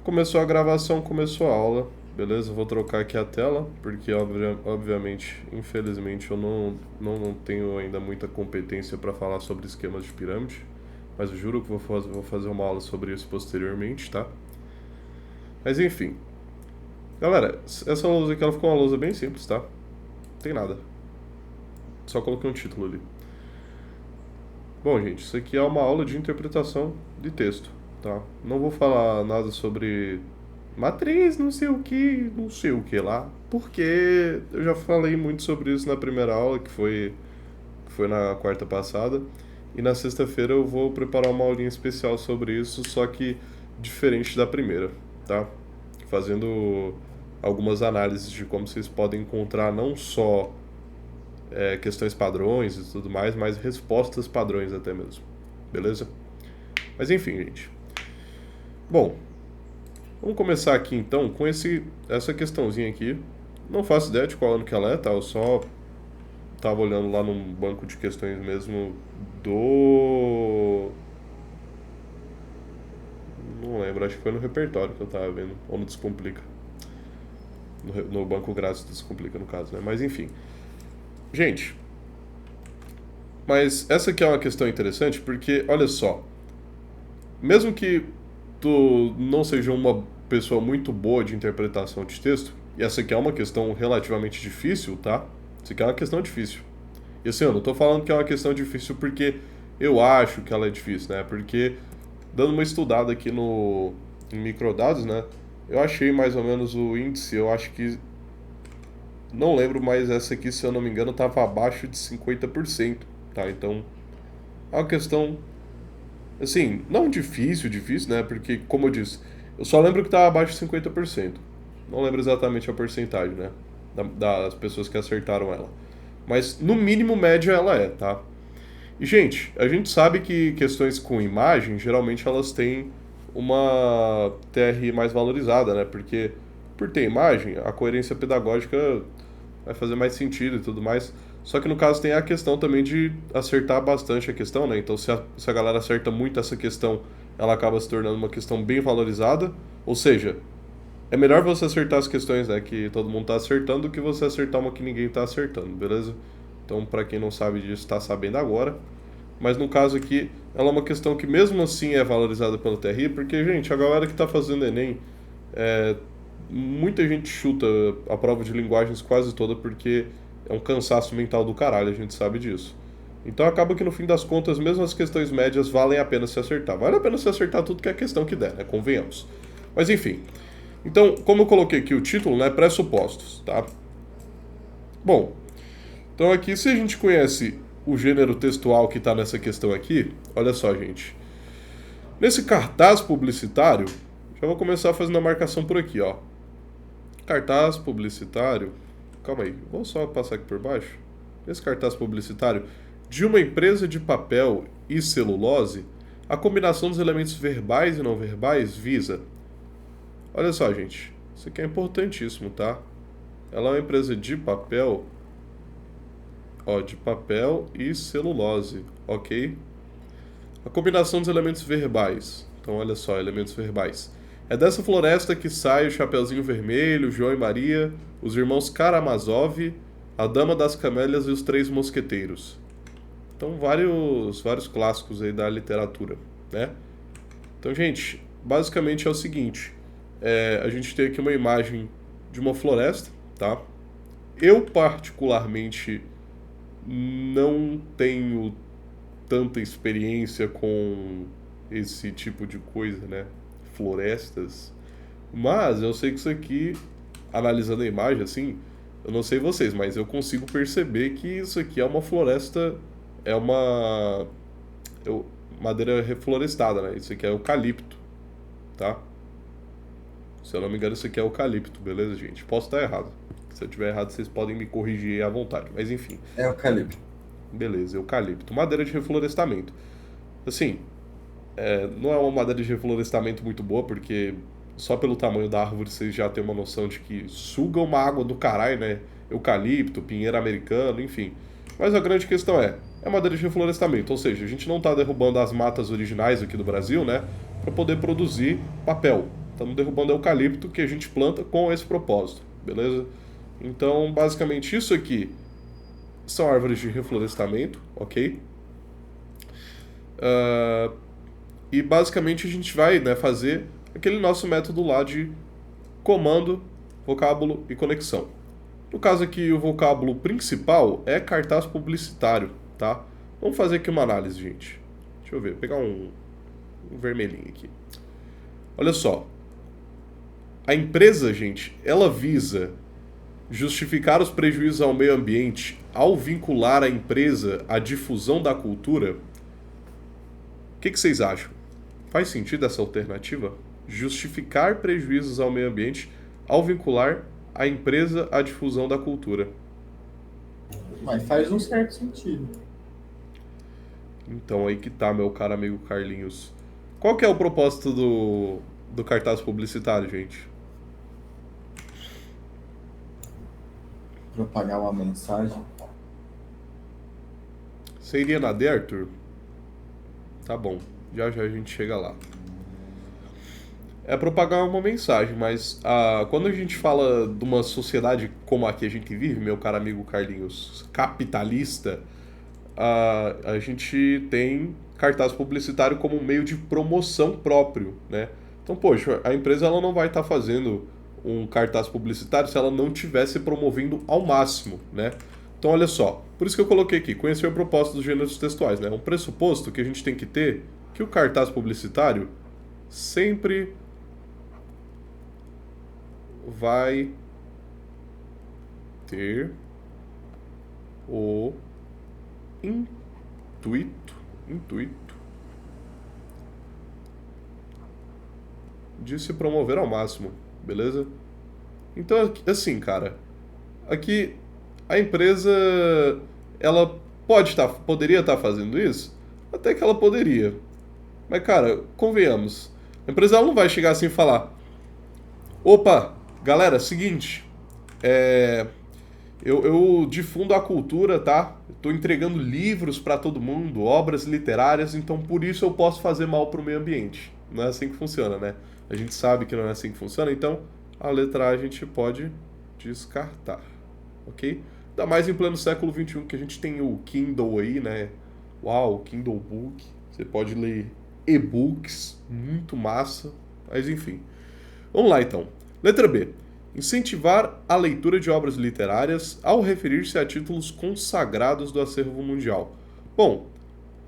Começou a gravação, começou a aula, beleza? Vou trocar aqui a tela, porque obviamente, infelizmente, eu não tenho ainda muita competência para falar sobre esquemas de pirâmide, mas eu juro que vou fazer uma aula sobre isso posteriormente, tá? Mas enfim, galera, essa lousa aqui ela ficou uma lousa bem simples, tá? Não tem nada, só coloquei um título ali. Bom, gente, isso aqui é uma aula de interpretação de texto, tá? Não vou falar nada sobre matriz, não sei o que lá, porque eu já falei muito sobre isso na primeira aula, que foi na quarta passada, e na sexta-feira eu vou preparar uma aulinha especial sobre isso, só que diferente da primeira, tá? Fazendo algumas análises de como vocês podem encontrar não só questões padrões e tudo mais, mas respostas padrões até mesmo, beleza? Mas enfim, gente. Bom, vamos começar aqui então com essa questãozinha aqui. Não faço ideia de qual ano que ela é, tá? Eu só tava olhando lá num banco de questões mesmo do. Não lembro, acho que foi no repertório que eu tava vendo, ou no Descomplica. No banco grátis do Descomplica, no caso, né? Mas enfim. Gente, mas essa aqui é uma questão interessante porque, olha só, mesmo que tu não seja uma pessoa muito boa de interpretação de texto, e essa aqui é uma questão relativamente difícil, tá? Isso aqui é uma questão difícil. E assim, eu não tô falando que é uma questão difícil porque eu acho que ela é difícil, né? Porque dando uma estudada aqui em microdados, né? Eu achei mais ou menos o índice, eu acho que não lembro, mas essa aqui, se eu não me engano, estava abaixo de 50%, tá? Então, é uma questão, assim, não difícil, né? Porque, como eu disse, eu só lembro que estava abaixo de 50%. Não lembro exatamente a porcentagem, né? Das pessoas que acertaram ela. Mas, no mínimo, média ela é, tá? E, gente, a gente sabe que questões com imagem, geralmente elas têm uma TR mais valorizada, né? Porque, por ter imagem, a coerência pedagógica vai fazer mais sentido e tudo mais. Só que no caso tem a questão também de acertar bastante a questão, né? Então se a galera acerta muito essa questão, ela acaba se tornando uma questão bem valorizada. Ou seja, é melhor você acertar as questões, né, que todo mundo tá acertando do que você acertar uma que ninguém tá acertando, beleza? Então, para quem não sabe disso, tá sabendo agora. Mas no caso aqui, ela é uma questão que mesmo assim é valorizada pelo TRI, porque, gente, a galera que tá fazendo Enem, é, muita gente chuta a prova de linguagens quase toda porque é um cansaço mental do caralho, a gente sabe disso. Então acaba que no fim das contas, mesmo as questões médias valem a pena se acertar. Vale a pena se acertar tudo que é questão que der, né? Convenhamos. Mas enfim. Então, como eu coloquei aqui o título, né? Pressupostos, tá? Bom, então aqui se a gente conhece o gênero textual que está nessa questão aqui, olha só, gente. Nesse cartaz publicitário, já vou começar fazendo a marcação por aqui, ó. Cartaz publicitário. Calma aí, vou só passar aqui por baixo. Nesse cartaz publicitário de uma empresa de papel e celulose, a combinação dos elementos verbais e não verbais visa. Olha só, gente. Isso aqui é importantíssimo, tá? Ela é uma empresa de papel, ó, de papel e celulose, ok? A combinação dos elementos verbais. Então, olha só, elementos verbais. É dessa floresta que sai o Chapeuzinho Vermelho, João e Maria, os irmãos Karamazov, a Dama das Camélias e os Três Mosqueteiros. Então, vários clássicos aí da literatura, né? Então, gente, basicamente é o seguinte. A gente tem aqui uma imagem de uma floresta, tá? Eu, particularmente, não tenho tanta experiência com esse tipo de coisa, né? Florestas. Mas eu sei que isso aqui, analisando a imagem assim, eu não sei vocês, mas eu consigo perceber que isso aqui é uma floresta, é uma madeira reflorestada, né? Isso aqui é eucalipto, tá? Se eu não me engano, isso aqui é eucalipto, beleza, gente? Posso estar errado. Se eu tiver errado, vocês podem me corrigir à vontade. Mas enfim, É o calibre. beleza, eucalipto. Madeira de reflorestamento. Assim, não é uma madeira de reflorestamento muito boa, porque só pelo tamanho da árvore vocês já têm uma noção de que suga uma água do caralho, né? Eucalipto, pinheiro americano, enfim. Mas a grande questão é madeira de reflorestamento, ou seja, a gente não está derrubando as matas originais aqui do Brasil, né? Para poder produzir papel. Estamos derrubando eucalipto que a gente planta com esse propósito, beleza? Então, basicamente, isso aqui são árvores de reflorestamento, ok? Uh, e basicamente a gente vai, né, fazer aquele nosso método lá de comando, vocábulo e conexão. No caso aqui, o vocábulo principal é cartaz publicitário, tá? Vamos fazer aqui uma análise, gente. Deixa eu ver, pegar um vermelhinho aqui. Olha só. A empresa, gente, ela visa justificar os prejuízos ao meio ambiente ao vincular a empresa à difusão da cultura. O que vocês acham? Faz sentido essa alternativa? Justificar prejuízos ao meio ambiente ao vincular a empresa à difusão da cultura. Mas faz um certo sentido. Então aí que tá, meu caro amigo Carlinhos. Qual que é o propósito do cartaz publicitário, gente? Propagar uma mensagem. Você iria na D, Arthur? Tá bom, já já a gente chega lá. É propagar uma mensagem, mas quando a gente fala de uma sociedade como a que a gente vive, meu caro amigo Carlinhos, capitalista, a gente tem cartaz publicitário como um meio de promoção próprio, né? Então, poxa, a empresa ela não vai estar fazendo um cartaz publicitário se ela não estivesse promovendo ao máximo, né? Então, olha só, por isso que eu coloquei aqui, conhecer o propósito dos gêneros textuais, né? Um pressuposto que a gente tem que ter que o cartaz publicitário sempre vai ter o intuito de se promover ao máximo, beleza? Então, assim, cara, aqui a empresa ela poderia estar fazendo isso, até que ela poderia. Mas, cara, convenhamos, a empresa ela não vai chegar assim e falar: opa, galera, seguinte, é, eu difundo a cultura, tá? Estou entregando livros para todo mundo, obras literárias, então por isso eu posso fazer mal para o meio ambiente. Não é assim que funciona, né? A gente sabe que não é assim que funciona, então a letra A a gente pode descartar, ok? Ainda mais em pleno século XXI que a gente tem o Kindle aí, né? Uau, Kindle Book. Você pode ler e-books, muito massa. Mas enfim. Vamos lá então. Letra B. Incentivar a leitura de obras literárias ao referir-se a títulos consagrados do acervo mundial. Bom,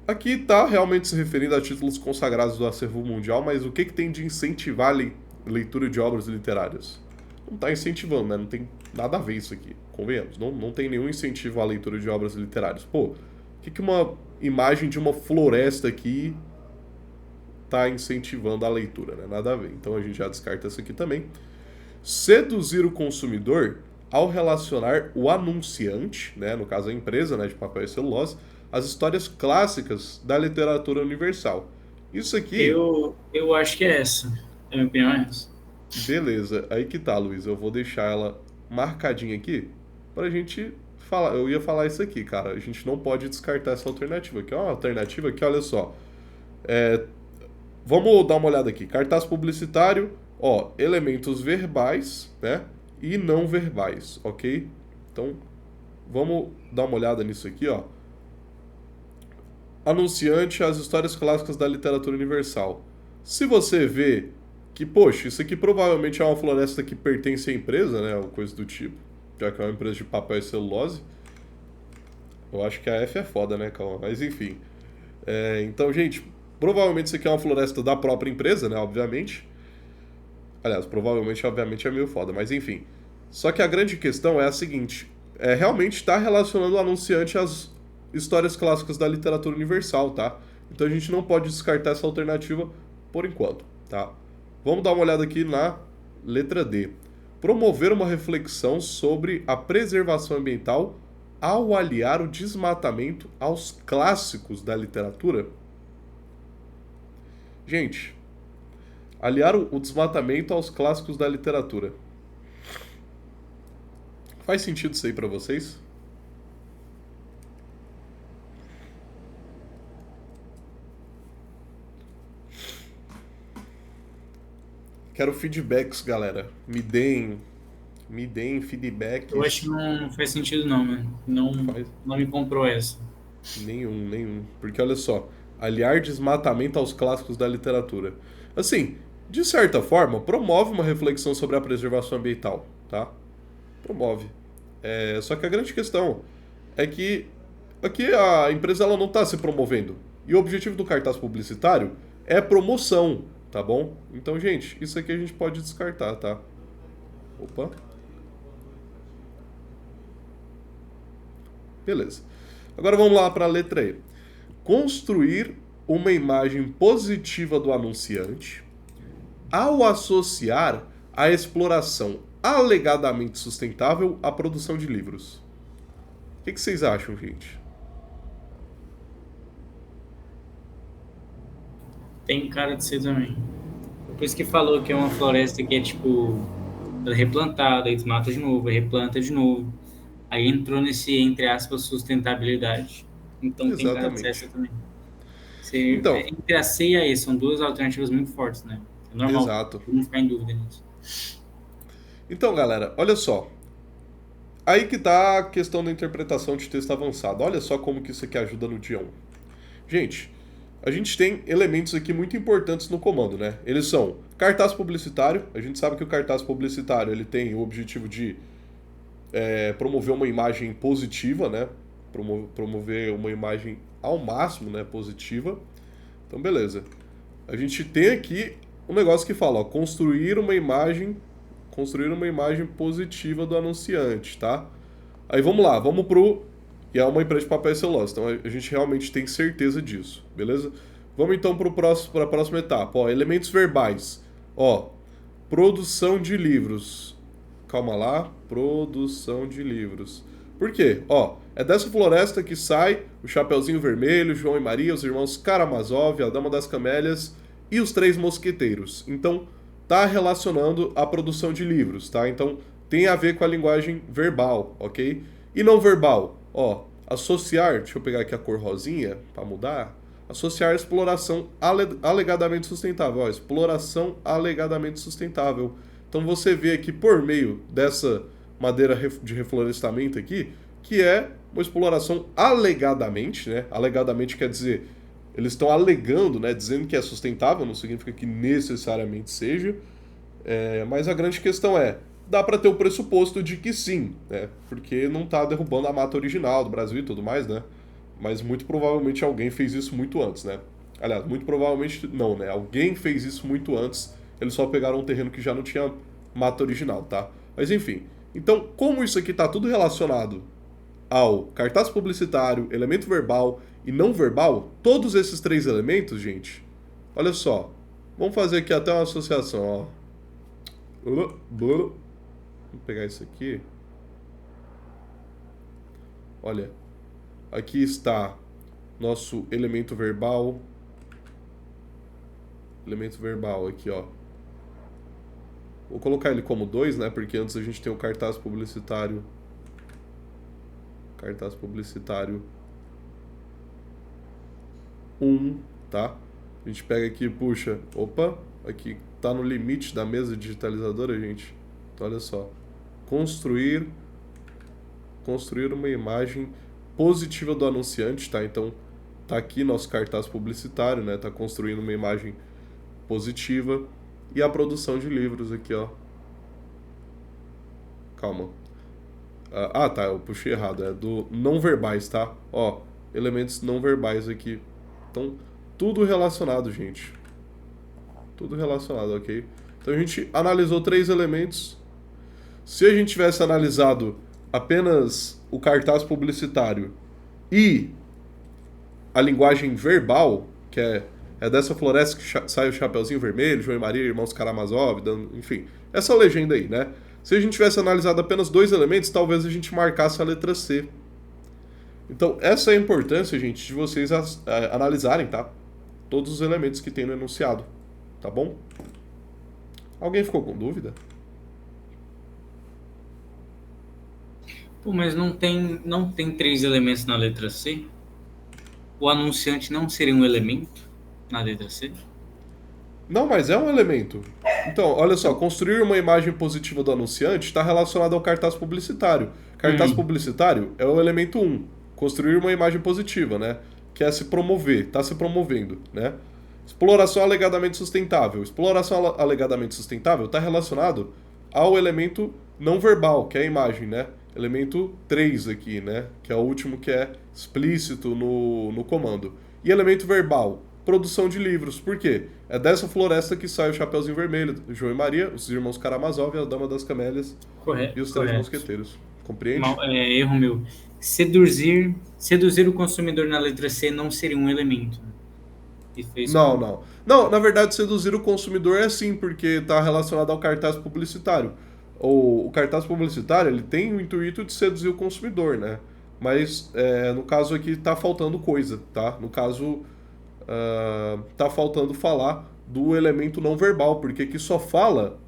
aqui está realmente se referindo a títulos consagrados do acervo mundial, mas o que tem de incentivar a leitura de obras literárias? Não está incentivando, né? Não tem nada a ver isso aqui, convenhamos. Não tem nenhum incentivo à leitura de obras literárias. Pô, o que uma imagem de uma floresta aqui está incentivando a leitura, né? Nada a ver. Então a gente já descarta isso aqui também. Seduzir o consumidor ao relacionar o anunciante, né, no caso a empresa, né, de papel e celulose, às histórias clássicas da literatura universal. Isso aqui, Eu acho que é essa. É a minha opinião é essa. beleza. Aí que tá, Luiz. Eu vou deixar ela marcadinha aqui pra gente falar. Eu ia falar isso aqui, cara. A gente não pode descartar essa alternativa aqui. É uma alternativa que, olha só. É, vamos dar uma olhada aqui. Cartaz publicitário, ó, elementos verbais, né? E não verbais, ok? Então, vamos dar uma olhada nisso aqui, ó. Anunciante as histórias clássicas da literatura universal. Se você vê que, poxa, isso aqui provavelmente é uma floresta que pertence à empresa, né? Ou coisa do tipo, já que é uma empresa de papel e celulose. Eu acho que a F é foda, né, calma. Mas enfim. Então, gente, provavelmente isso aqui é uma floresta da própria empresa, né? Obviamente. Aliás, provavelmente, obviamente, é meio foda, mas enfim. Só que a grande questão é a seguinte: realmente está relacionando o anunciante às histórias clássicas da literatura universal, tá? Então a gente não pode descartar essa alternativa por enquanto, tá? Vamos dar uma olhada aqui na letra D. Promover uma reflexão sobre a preservação ambiental ao aliar o desmatamento aos clássicos da literatura. Gente, aliar o desmatamento aos clássicos da literatura. Faz sentido isso aí pra vocês? Quero feedbacks, galera. Me deem feedbacks. Eu acho que não faz sentido não, mano. Não, Faz não me comprou essa. nenhum. Porque olha só, aliar desmatamento aos clássicos da literatura. Assim, de certa forma, promove uma reflexão sobre a preservação ambiental, tá? Promove. Só que a grande questão é que aqui a empresa ela não está se promovendo. E o objetivo do cartaz publicitário é promoção, tá bom? Então, gente, isso aqui a gente pode descartar, tá? Opa. Beleza. Agora vamos lá para a letra E. Construir uma imagem positiva do anunciante ao associar a exploração alegadamente sustentável à produção de livros. O que vocês acham, gente? Tem cara de ser também. Depois que falou que é uma floresta que é tipo, ela é replantada, aí desmata de novo, aí replanta de novo. Aí entrou nesse, entre aspas, sustentabilidade. Então tem cara de ser essa Exatamente. também. Então, Entre a C e a E, são duas alternativas muito fortes, né? É normal exato. todo mundo ficar em dúvida nisso. Então, galera, olha só. Aí que tá a questão da interpretação de texto avançado. Olha só como que isso aqui ajuda no dia 1. Gente, a gente tem elementos aqui muito importantes no comando, né? Eles são cartaz publicitário. A gente sabe que o cartaz publicitário ele tem o objetivo de promover uma imagem positiva, né? Promover uma imagem ao máximo, né? Positiva. Então, beleza. A gente tem aqui um negócio que fala, ó, construir uma imagem positiva do anunciante, tá? Aí vamos lá, vamos pro... E é uma empresa de papel e celulose, então a gente realmente tem certeza disso, beleza? Vamos então para a próxima etapa, ó, elementos verbais. Ó, produção de livros. Calma lá, produção de livros. Por quê? Ó, é dessa floresta que sai o Chapeuzinho Vermelho, João e Maria, os irmãos Karamazov, a Dama das Camélias e os Três Mosqueteiros. Então, tá relacionando a produção de livros, tá? Então, tem a ver com a linguagem verbal, ok? E não verbal, ó, associar, deixa eu pegar aqui a cor rosinha para mudar, associar a exploração alegadamente sustentável, ó, exploração alegadamente sustentável. Então você vê aqui por meio dessa madeira de reflorestamento aqui, que é uma exploração alegadamente, né? Alegadamente quer dizer, eles estão alegando, né? Dizendo que é sustentável, não significa que necessariamente seja. Mas a grande questão dá para ter o pressuposto de que sim, né? Porque não está derrubando a mata original do Brasil e tudo mais, né? Mas muito provavelmente alguém fez isso muito antes, né? Aliás, muito provavelmente não, né? Alguém fez isso muito antes, eles só pegaram um terreno que já não tinha mata original, tá? Mas enfim, então como isso aqui está tudo relacionado ao cartaz publicitário, elemento verbal e não verbal, todos esses três elementos, gente, olha só, vamos fazer aqui até uma associação, ó. Vamos pegar isso aqui. Olha, aqui está nosso elemento verbal. Elemento verbal aqui, ó. Vou colocar ele como 2, né? Porque antes a gente tem o cartaz publicitário. Cartaz publicitário 1, tá? A gente pega aqui e puxa. Opa, aqui tá no limite da mesa digitalizadora, gente. Então, olha só. Construir uma imagem positiva do anunciante, tá? Então, tá aqui nosso cartaz publicitário, né? Tá construindo uma imagem positiva. E a produção de livros aqui, ó. Calma. Tá, eu puxei errado. É do não verbais, tá? Ó, elementos não verbais aqui. Então, tudo relacionado, gente. Tudo relacionado, ok? Então, a gente analisou 3 elementos. Se a gente tivesse analisado apenas o cartaz publicitário e a linguagem verbal, que é dessa floresta que sai o Chapeuzinho Vermelho, João e Maria, irmãos Karamazov, enfim, essa legenda aí, né? Se a gente tivesse analisado apenas 2 elementos, talvez a gente marcasse a letra C. Então, essa é a importância, gente, de vocês analisarem, tá? Todos os elementos que tem no enunciado, tá bom? Alguém ficou com dúvida? Pô, mas não tem 3 elementos na letra C? O anunciante não seria um elemento na letra C? Não, mas é um elemento. Então, olha só, construir uma imagem positiva do anunciante está relacionado ao cartaz publicitário. Cartaz Hum, publicitário é o elemento um. Construir uma imagem positiva, né? Que é se promover, está se promovendo, né? Exploração alegadamente sustentável. Exploração alegadamente sustentável está relacionado ao elemento não verbal, que é a imagem, né? Elemento 3 aqui, né? Que é o último que é explícito no comando. E elemento verbal, produção de livros. Por quê? É dessa floresta que sai o Chapeuzinho Vermelho, João e Maria, os irmãos Karamazov, a Dama das Camélias e os Três correto. Mosqueteiros. Compreende? Erro meu. Seduzir o consumidor na letra C não seria um elemento. E foi isso que Não, eu... não. Não, na verdade, seduzir o consumidor é sim, porque está relacionado ao cartaz publicitário. O cartaz publicitário ele tem o intuito de seduzir o consumidor, né? Mas no caso aqui está faltando coisa, tá? No caso, tá faltando falar do elemento não verbal, porque aqui só fala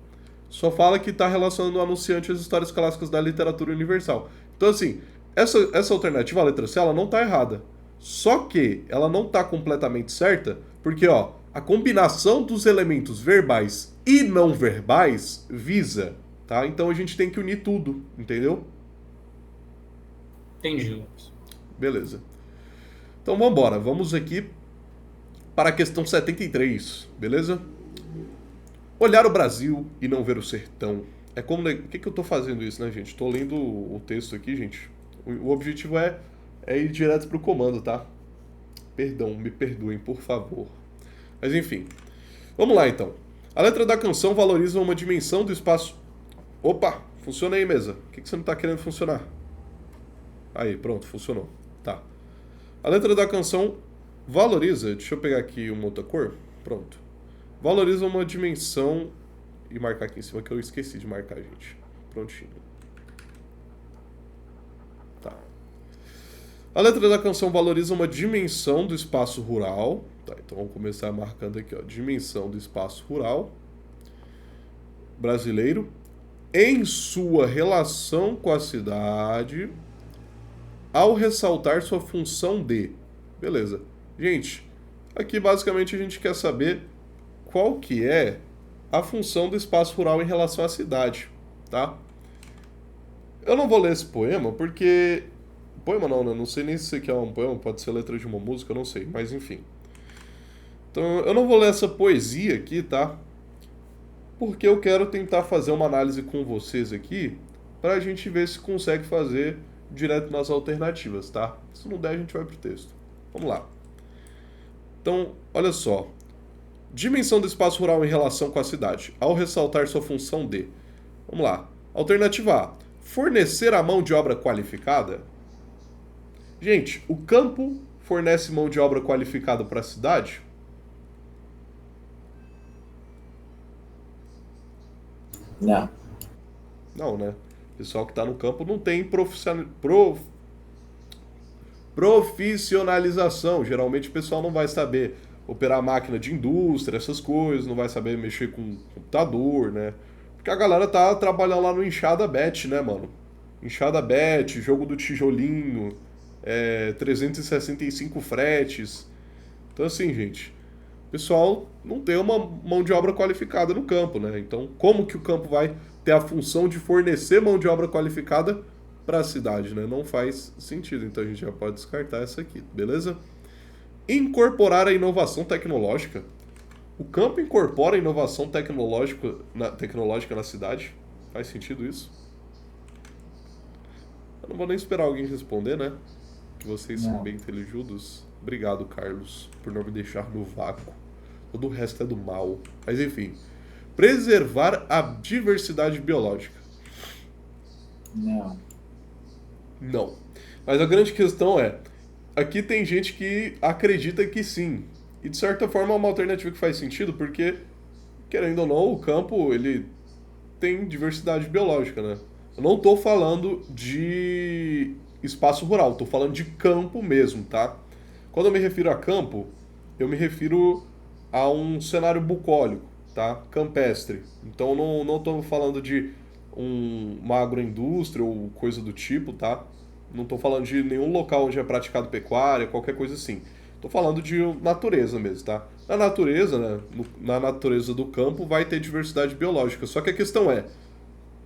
que está relacionando o anunciante às histórias clássicas da literatura universal. Então, assim, essa alternativa, a letra C, ela não está errada. Só que ela não está completamente certa, porque, ó, a combinação dos elementos verbais e não verbais visa, tá? Então a gente tem que unir tudo, entendeu? Entendi, Lucas. Beleza. Então vamos embora. Vamos aqui para a questão 73, beleza? Olhar o Brasil e não ver o sertão. É como. Por que eu tô fazendo isso, né, gente? Tô lendo o texto aqui, gente. O objetivo é ir direto pro comando, tá? Perdão, me perdoem, por favor. Mas enfim. Vamos lá então. A letra da canção valoriza uma dimensão do espaço. Opa! Funciona aí, mesa. O que você não tá querendo funcionar? Aí, pronto, funcionou. Tá. A letra da canção valoriza. Deixa eu pegar aqui uma outra cor. Pronto. Valoriza uma dimensão. E marcar aqui em cima que eu esqueci de marcar, gente. Prontinho. Tá. A letra da canção valoriza uma dimensão do espaço rural. Tá, então vamos começar marcando aqui, ó. Dimensão do espaço rural brasileiro em sua relação com a cidade, ao ressaltar sua função de. Beleza. Gente, aqui basicamente a gente quer saber qual que é a função do espaço rural em relação à cidade, tá? Eu não vou ler esse poema porque... Poema não, né? Não sei nem se isso aqui é um poema, pode ser letra de uma música, eu não sei, mas enfim. Então eu não vou ler essa poesia aqui, tá? Porque eu quero tentar fazer uma análise com vocês aqui pra gente ver se consegue fazer direto nas alternativas, tá? Se não der, a gente vai pro texto. Vamos lá. Então, olha só. Dimensão do espaço rural em relação com a cidade, ao ressaltar sua função de. Vamos lá. Alternativa A. Fornecer a mão de obra qualificada. Gente, o campo fornece mão de obra qualificada para a cidade? Não. Não, né? O pessoal que está no campo não tem profissionalização. Geralmente o pessoal não vai saber operar máquina de indústria, essas coisas, não vai saber mexer com computador, né? Porque a galera tá trabalhando lá no Enxada Bet, né, mano? Enxada Bet, jogo do tijolinho, 365 fretes. Então assim, gente, o pessoal não tem uma mão de obra qualificada no campo, né? Então, como que o campo vai ter a função de fornecer mão de obra qualificada para a cidade, né? Não faz sentido. Então a gente já pode descartar essa aqui, beleza? Incorporar a inovação tecnológica. O campo incorpora a inovação tecnológica na cidade? Faz sentido isso? Eu não vou nem esperar alguém responder, né? Que vocês são Não. bem intelijudos. Obrigado, Carlos, por não me deixar no vácuo. Todo o resto é do mal. Mas enfim. Preservar a diversidade biológica. Não. Não. Mas a grande questão é, aqui tem gente que acredita que sim. E de certa forma é uma alternativa que faz sentido, porque, querendo ou não, o campo, ele tem diversidade biológica, né? Eu não tô falando de espaço rural, tô falando de campo mesmo, tá? Quando eu me refiro a campo, eu me refiro a um cenário bucólico, tá? Campestre. Então não tô falando de uma agroindústria ou coisa do tipo, tá? Não tô falando de nenhum local onde é praticado pecuária, qualquer coisa assim. Tô falando de natureza mesmo, tá? Na natureza, né? Na natureza do campo vai ter diversidade biológica. Só que a questão é,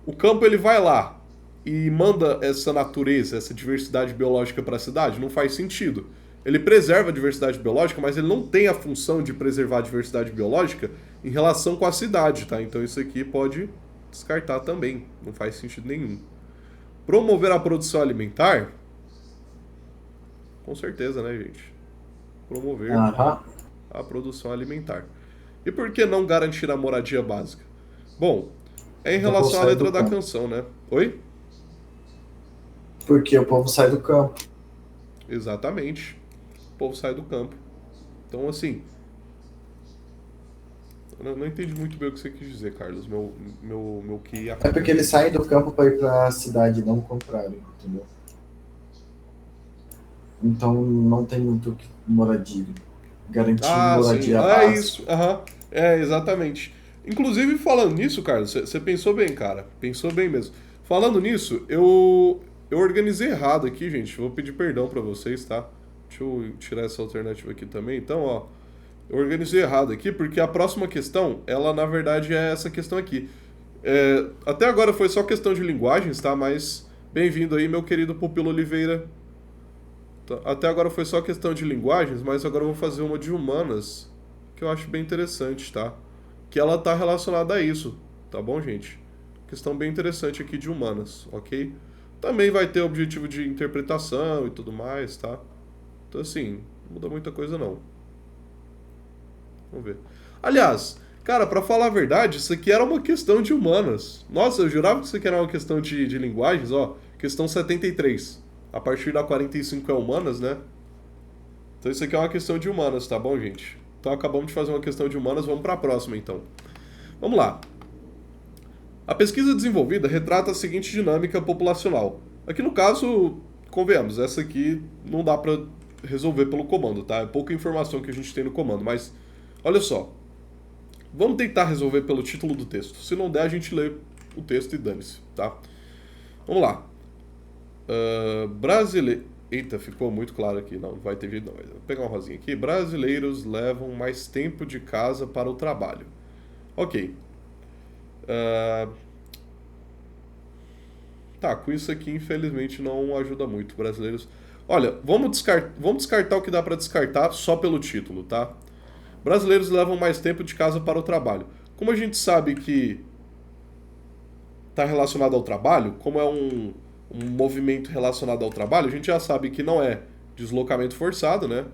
o campo ele vai lá e manda essa natureza, essa diversidade biológica para a cidade? Não faz sentido. Ele preserva a diversidade biológica, mas ele não tem a função de preservar a diversidade biológica em relação com a cidade, tá? Então isso aqui pode descartar também. Não faz sentido nenhum. Promover a produção alimentar? Com certeza, né, gente? Promover Aham. a produção alimentar. E por que não garantir a moradia básica? Bom, é em Então, relação à sai letra do da campo. canção, né? Oi? Porque o povo sai do campo. Exatamente. O povo sai do campo. Então, assim, eu não entendi muito bem o que você quis dizer, Carlos. Meu que É porque eles saem do campo para ir para a cidade, não o contrário, entendeu? Então não tem muito moradia. Garantir Ah, sim. moradia Ah, é básica. isso. Aham. É, exatamente. Inclusive, falando nisso, Carlos, você pensou bem, cara. Pensou bem mesmo. Falando nisso, eu organizei errado aqui, gente. Vou pedir perdão pra vocês, tá? Deixa eu tirar essa alternativa aqui também. Então, ó, eu organizei errado aqui porque a próxima questão, ela na verdade é essa questão aqui. É, até agora foi só questão de linguagens, tá? Mas bem-vindo aí, meu querido Pupilo Oliveira. Tá, até agora foi só questão de linguagens, mas agora eu vou fazer uma de humanas, que eu acho bem interessante, tá? Que ela tá relacionada a isso, tá bom, gente? Questão bem interessante aqui de humanas, ok? Também vai ter objetivo de interpretação e tudo mais, tá? Então, assim, não muda muita coisa não. Vamos ver. Aliás, cara, pra falar a verdade, isso aqui era uma questão de humanas. Nossa, eu jurava que isso aqui era uma questão de linguagens, ó. Questão 73. A partir da 45 é humanas, né? Então isso aqui é uma questão de humanas, tá bom, gente? Então acabamos de fazer uma questão de humanas, vamos pra próxima então. Vamos lá. A pesquisa desenvolvida retrata a seguinte dinâmica populacional. Aqui no caso, convenhamos, essa aqui não dá pra resolver pelo comando, tá? É pouca informação que a gente tem no comando, mas olha só. Vamos tentar resolver pelo título do texto. Se não der, a gente lê o texto e dane-se, tá? Vamos lá. Brasileiro. Eita, ficou muito claro aqui. Não vai ter jeito não. Vou pegar uma rosinha aqui. Brasileiros levam mais tempo de casa para o trabalho. Ok. Tá, com isso aqui, infelizmente, não ajuda muito. Brasileiros. Olha, vamos descartar o que dá para descartar só pelo título, tá? Brasileiros levam mais tempo de casa para o trabalho. Como a gente sabe que está relacionado ao trabalho, como é um movimento relacionado ao trabalho, a gente já sabe que não é deslocamento forçado, né?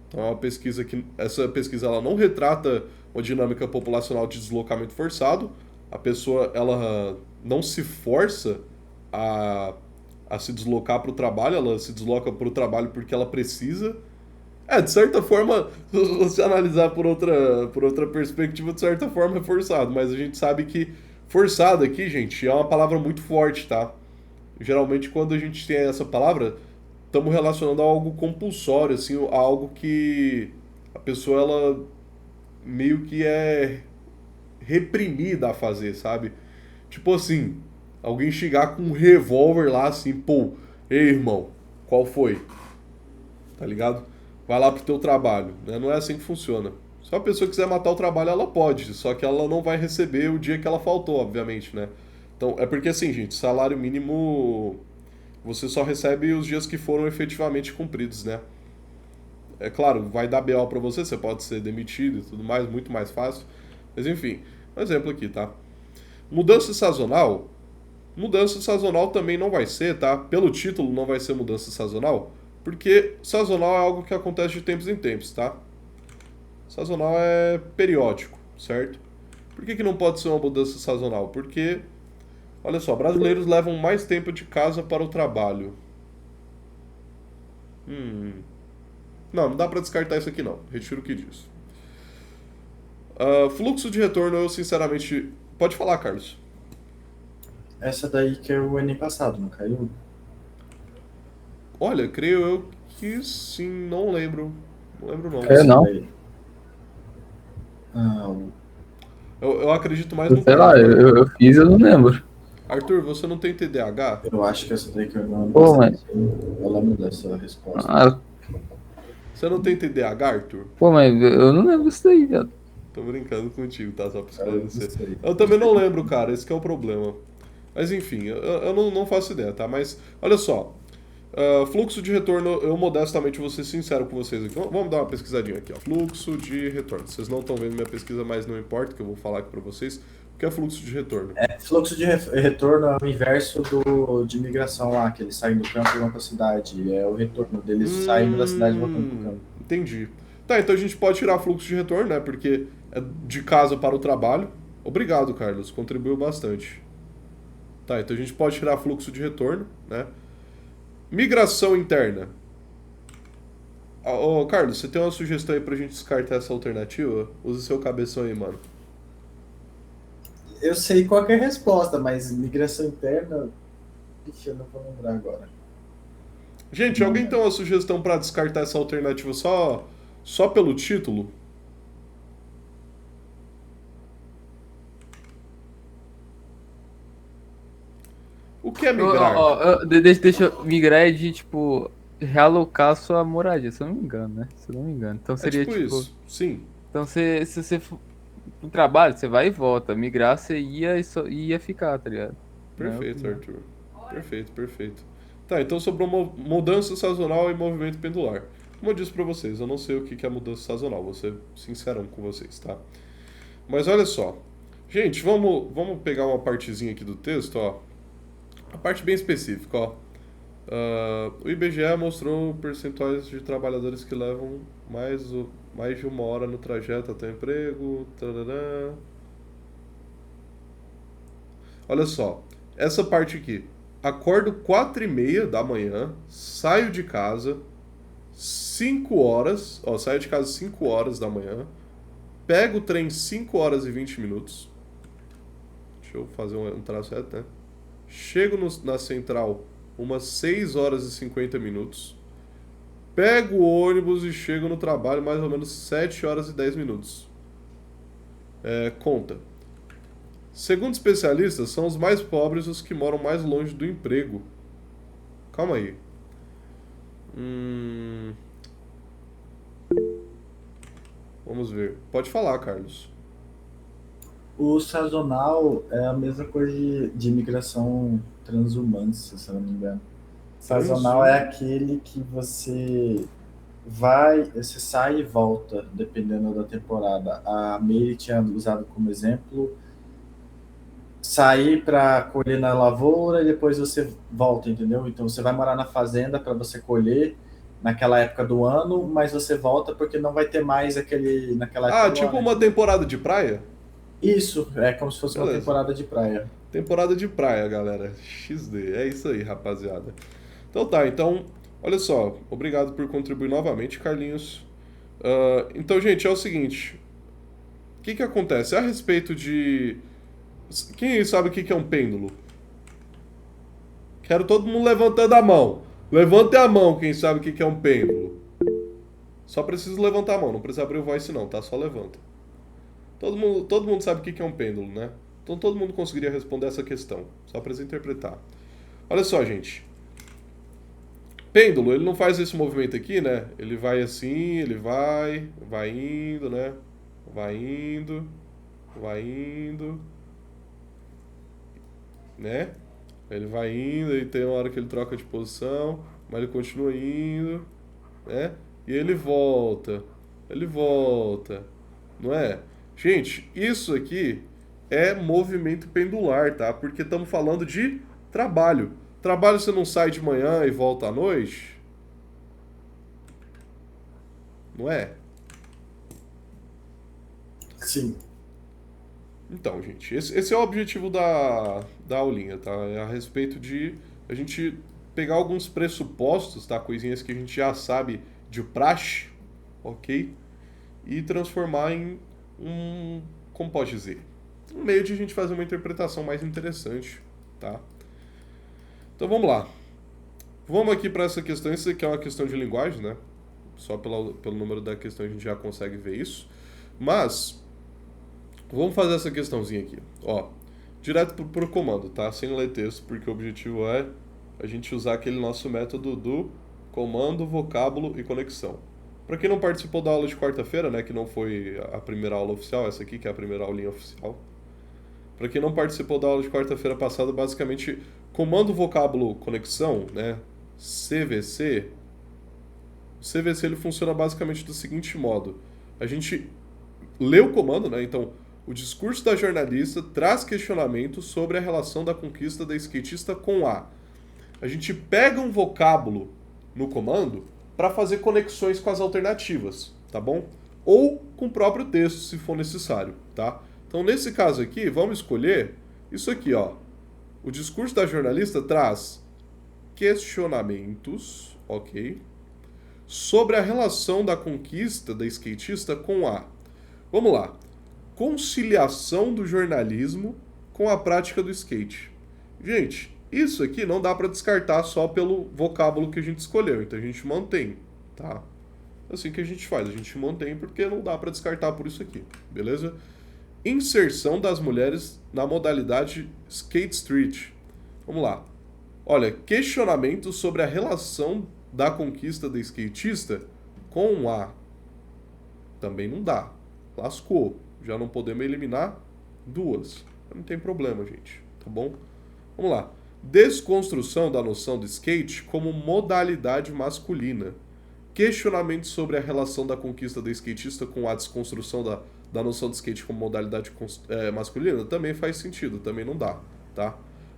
Então é uma pesquisa que essa pesquisa ela não retrata uma dinâmica populacional de deslocamento forçado. A pessoa ela não se força a se deslocar para o trabalho, ela se desloca para o trabalho porque ela precisa. De certa forma, se você analisar por outra perspectiva, de certa forma é forçado, mas a gente sabe que forçado aqui, gente, é uma palavra muito forte, tá? Geralmente, quando a gente tem essa palavra, estamos relacionando a algo compulsório, assim, a algo que a pessoa, ela meio que é reprimida a fazer, sabe? Tipo assim, alguém chegar com um revólver lá, assim, pô, ei, irmão, qual foi? Tá ligado? Vai lá pro teu trabalho, né? Não é assim que funciona. Se a pessoa quiser matar o trabalho, ela pode, só que ela não vai receber o dia que ela faltou, obviamente, né? Então, é porque assim, gente, salário mínimo você só recebe os dias que foram efetivamente cumpridos, né? É claro, vai dar BO pra você, você pode ser demitido e tudo mais, muito mais fácil. Mas enfim, um exemplo aqui, tá? Mudança sazonal. Mudança sazonal também não vai ser, tá? Pelo título não vai ser mudança sazonal, porque sazonal é algo que acontece de tempos em tempos, tá? Sazonal é periódico, certo? Por que não pode ser uma mudança sazonal? Porque, olha só, brasileiros levam mais tempo de casa para o trabalho. Não dá pra descartar isso aqui não. Retiro o que diz. Fluxo de retorno, eu sinceramente... Pode falar, Carlos. Essa daí que é o ano passado, não caiu? Olha, creio eu que sim, não lembro. Não lembro o nome. É, não. Eu acredito mais no Sei lá, Carlos. eu fiz e eu não lembro. Arthur, você não tem TDAH? Eu acho que essa daí que é o ano Pô, passado. Eu lembro dessa resposta. Ah, Você não tem TDAH, Arthur? Pô, mas eu não lembro disso daí, viado. Tô brincando contigo, tá? Só pra Cara, eu não esclarecer. sei. Eu também não lembro, cara. Esse que é o problema. Mas enfim, eu não faço ideia, tá? Mas olha só. Fluxo de retorno, eu modestamente vou ser sincero com vocês aqui. Vamos dar uma pesquisadinha aqui, ó. Fluxo de retorno. Vocês não estão vendo minha pesquisa, mas não importa, que eu vou falar aqui pra vocês. O que é fluxo de retorno? Fluxo de retorno é o inverso de migração lá, que eles saem do campo e vão para a cidade. É o retorno deles saindo da cidade e voltando para o campo. Entendi. Tá, então a gente pode tirar fluxo de retorno, né? Porque é de casa para o trabalho. Obrigado, Carlos. Contribuiu bastante. Tá, então a gente pode tirar fluxo de retorno, né? Migração interna. Ô, Carlos, você tem uma sugestão aí pra gente descartar essa alternativa? Use seu cabeção aí, mano. Eu sei qual que é a resposta, mas migração interna. Ixi, eu não vou lembrar agora. Gente, alguém tem uma sugestão pra descartar essa alternativa só pelo título? O que é migrar? Deixa eu migrar é de, tipo, realocar a sua moradia, se eu não me engano, né? Se eu não me engano. Então É seria, tipo tipo... isso. Sim. Então, se você for pro trabalho, você vai e volta. Migrar, você ia e ia ficar, tá ligado? Perfeito, Arthur. Perfeito, perfeito. Tá, então sobrou mudança sazonal e movimento pendular. Como eu disse pra vocês, eu não sei o que é mudança sazonal, vou ser sincerão com vocês, tá? Mas olha só. Gente, vamos pegar uma partezinha aqui do texto, ó. A parte bem específica, ó. O IBGE mostrou percentuais de trabalhadores que levam mais de uma hora no trajeto até o emprego. Tarará. Olha só, essa parte aqui. Acordo 4h30 da manhã, saio de casa 5 horas, ó, saio de casa 5 horas da manhã, pego o trem 5 horas e 20 minutos. Deixa eu fazer um traço certo, né? Chego na central umas 6 horas e 50 minutos. Pego o ônibus e chego no trabalho mais ou menos 7 horas e 10 minutos. Conta. Segundo especialistas, são os mais pobres os que moram mais longe do emprego. Calma aí. Vamos ver. Pode falar, Carlos. O sazonal é a mesma coisa de migração transhumante, se eu não me engano. Sazonal é aquele que você sai e volta, dependendo da temporada. A Meire tinha usado como exemplo sair para colher na lavoura e depois você volta, entendeu? Então você vai morar na fazenda para você colher naquela época do ano, mas você volta porque não vai ter mais naquela época do tipo ano. uma temporada de praia? Isso, é como se fosse Beleza. uma temporada de praia. Temporada de praia, galera. XD. É isso aí, rapaziada. Então tá, então, olha só. Obrigado por contribuir novamente, Carlinhos. Então, gente, é o seguinte. O que acontece? A respeito de... Quem sabe o que é um pêndulo? Quero todo mundo levantando a mão. Levante a mão quem sabe o que é um pêndulo. Só preciso levantar a mão, não precisa abrir o voice não, tá? Só levanta. Todo mundo sabe o que é um pêndulo, né? Então todo mundo conseguiria responder essa questão. Só precisa interpretar. Olha só, gente. Pêndulo, ele não faz esse movimento aqui, né? Ele vai assim, ele vai indo, né? Vai indo, né? Ele vai indo e tem uma hora que ele troca de posição, mas ele continua indo, né? E ele volta, não é? Gente, isso aqui é movimento pendular, tá? Porque estamos falando de trabalho. Trabalho você não sai de manhã e volta à noite? Não é? Sim. Então, gente, esse é o objetivo da aulinha, tá? É a respeito de a gente pegar alguns pressupostos, tá? Coisinhas que a gente já sabe de praxe, ok? E transformar em como pode dizer? Um meio de a gente fazer uma interpretação mais interessante, tá? Então vamos lá. Vamos aqui para essa questão. Isso aqui é uma questão de linguagem, né? Só pelo número da questão a gente já consegue ver isso. Mas, vamos fazer essa questãozinha aqui. Ó, direto pro comando, tá? Sem ler texto, porque o objetivo é a gente usar aquele nosso método do comando, vocábulo e conexão. Para quem não participou da aula de quarta-feira, né, que não foi a primeira aula oficial, essa aqui que é a primeira aulinha oficial. Para quem não participou da aula de quarta-feira passada, basicamente, comando vocábulo conexão, né, CVC, o CVC ele funciona basicamente do seguinte modo. A gente lê o comando, né, então, o discurso da jornalista traz questionamentos sobre a relação da conquista da skatista com A. A gente pega um vocábulo no comando para fazer conexões com as alternativas, tá bom? Ou com o próprio texto, se for necessário, tá? Então, nesse caso aqui, vamos escolher isso aqui, ó. O discurso da jornalista traz questionamentos, ok, sobre a relação da conquista da skatista com A. Vamos lá. Conciliação do jornalismo com a prática do skate. Gente, isso aqui não dá para descartar só pelo vocábulo que a gente escolheu, então a gente mantém, tá? Assim que a gente faz, a gente mantém porque não dá para descartar por isso aqui, beleza? Inserção das mulheres na modalidade skate street. Vamos lá. Olha, questionamento sobre a relação da conquista da skatista com A. Também não dá. Lascou. Já não podemos eliminar duas. Não tem problema, gente. Tá bom? Vamos lá. Desconstrução da noção do skate como modalidade masculina. Questionamento sobre a relação da conquista da skatista com a desconstrução da noção do skate como modalidade masculina também faz sentido, também não dá, tá?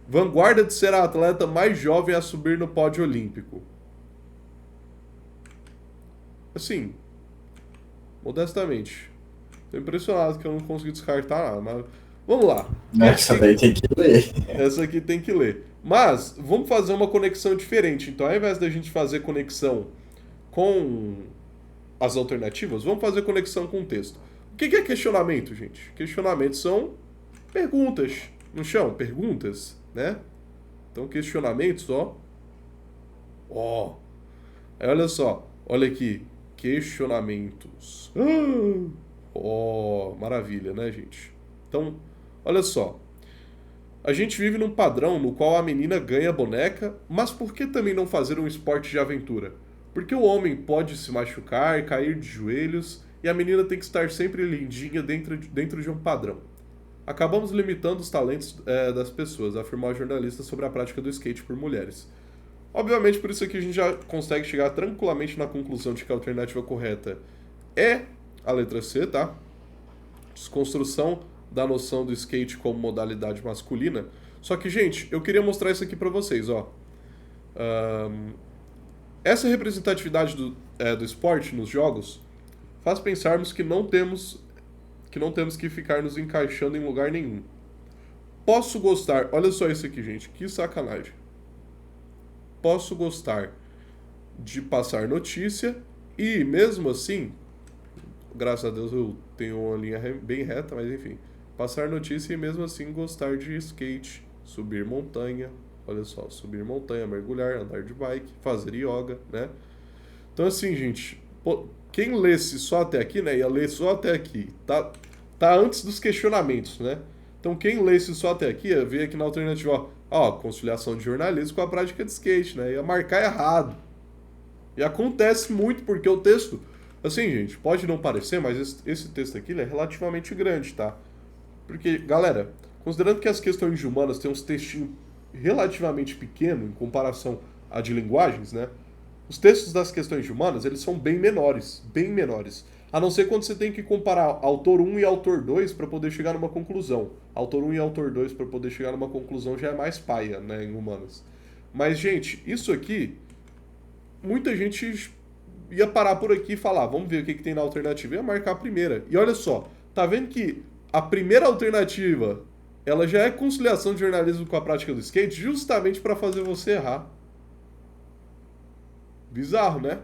Vanguarda de ser a atleta mais jovem a subir no pódio olímpico. Assim, modestamente, tô impressionado que eu não consegui descartar nada, mas vamos lá. Essa daí tem que ler. Essa aqui tem que ler. Mas, vamos fazer uma conexão diferente. Então, ao invés da gente fazer conexão com as alternativas, vamos fazer conexão com o texto. O que é questionamento, gente? Questionamentos são perguntas no chão, perguntas, né? Então, questionamentos, ó. Ó. Aí, olha só. Olha aqui. Questionamentos. Ó, maravilha, né, gente? Então, olha só. A gente vive num padrão no qual a menina ganha boneca, mas por que também não fazer um esporte de aventura? Porque o homem pode se machucar, cair de joelhos, e a menina tem que estar sempre lindinha dentro de um padrão. Acabamos limitando os talentos das pessoas, afirmou a jornalista sobre a prática do skate por mulheres. Obviamente, por isso aqui a gente já consegue chegar tranquilamente na conclusão de que a alternativa correta é a letra C, tá? Desconstrução da noção do skate como modalidade masculina. Só que, gente, eu queria mostrar isso aqui pra vocês, ó. Essa representatividade do esporte nos jogos faz pensarmos que não temos que ficar nos encaixando em lugar nenhum. Posso gostar... Olha só isso aqui, gente. Que sacanagem. Posso gostar de passar notícia e, mesmo assim... Graças a Deus eu tenho uma linha bem reta, mas enfim. Passar notícia e, mesmo assim, gostar de skate, subir montanha. Olha só, subir montanha, mergulhar, andar de bike, fazer yoga, né? Então, assim, gente... Quem lesse só até aqui, né? Ia ler só até aqui. Tá antes dos questionamentos, né? Então, quem lesse só até aqui, ia ver aqui na alternativa, ó, conciliação de jornalismo com a prática de skate, né? Ia marcar errado. E acontece muito porque o texto... Assim, gente, pode não parecer, mas esse texto aqui ele é relativamente grande, tá? Porque, galera, considerando que as questões de humanas têm uns textinhos relativamente pequenos em comparação a de linguagens, né? Os textos das questões de humanas, eles são bem menores, bem menores. A não ser quando você tem que comparar autor 1 e autor 2 para poder chegar numa conclusão. Autor 1 e autor 2 para poder chegar numa conclusão já é mais paia, né, em humanas. Mas, gente, isso aqui, muita gente ia parar por aqui e falar, vamos ver o que tem na alternativa. Ia marcar a primeira. E olha só, tá vendo que a primeira alternativa, ela já é conciliação de jornalismo com a prática do skate justamente para fazer você errar. Bizarro, né?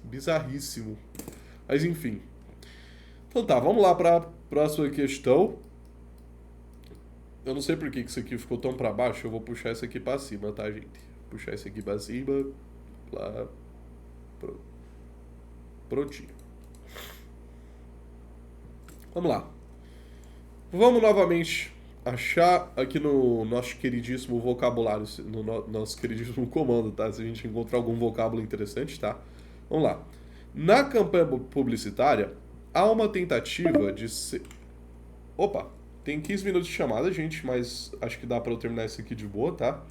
Bizarríssimo. Mas enfim. Então tá, vamos lá para a próxima questão. Eu não sei por que isso aqui ficou tão para baixo. Eu vou puxar isso aqui para cima, tá, gente? Puxar isso aqui para cima. Lá. Prontinho. Vamos lá. Vamos novamente achar aqui no nosso queridíssimo vocabulário, nosso queridíssimo comando, tá? Se a gente encontrar algum vocábulo interessante, tá? Vamos lá. Na campanha publicitária, há uma tentativa de ser... Opa, tem 15 minutos de chamada, gente, mas acho que dá pra eu terminar isso aqui de boa, tá?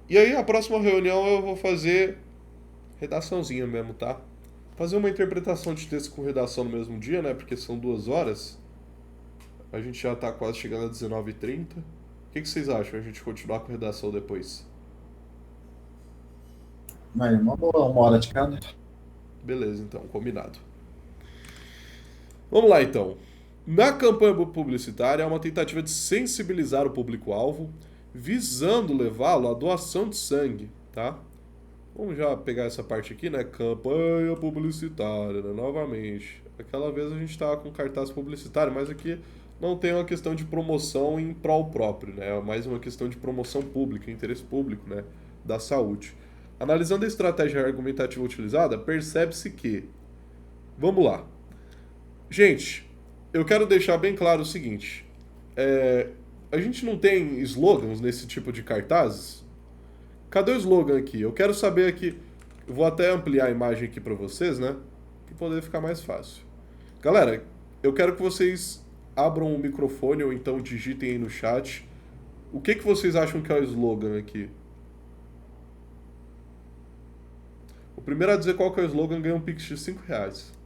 E aí, a próxima reunião eu vou fazer redaçãozinha mesmo, tá? Fazer uma interpretação de texto com redação no mesmo dia, né? Porque são 2 horas. A gente já tá quase chegando a 19h30. O que vocês acham? A gente continuar com redação depois? Mas uma boa, 1 hora de cada. Beleza, então, combinado. Vamos lá, então. Na campanha publicitária, há uma tentativa de sensibilizar o público-alvo, visando levá-lo à doação de sangue, tá? Vamos já pegar essa parte aqui, né? Campanha publicitária, né? Novamente. Aquela vez a gente estava com cartaz publicitário, mas aqui não tem uma questão de promoção em prol próprio, né? É mais uma questão de promoção pública, interesse público, né? Da saúde. Analisando a estratégia argumentativa utilizada, percebe-se que... Vamos lá. Gente, eu quero deixar bem claro o seguinte. A gente não tem slogans nesse tipo de cartazes? Cadê o slogan aqui? Eu quero saber aqui. Eu vou até ampliar a imagem aqui para vocês, né? Para poder ficar mais fácil. Galera, eu quero que vocês abram o microfone ou então digitem aí no chat. O que vocês acham que é o slogan aqui? O primeiro a dizer qual que é o slogan ganha um Pix de R$5.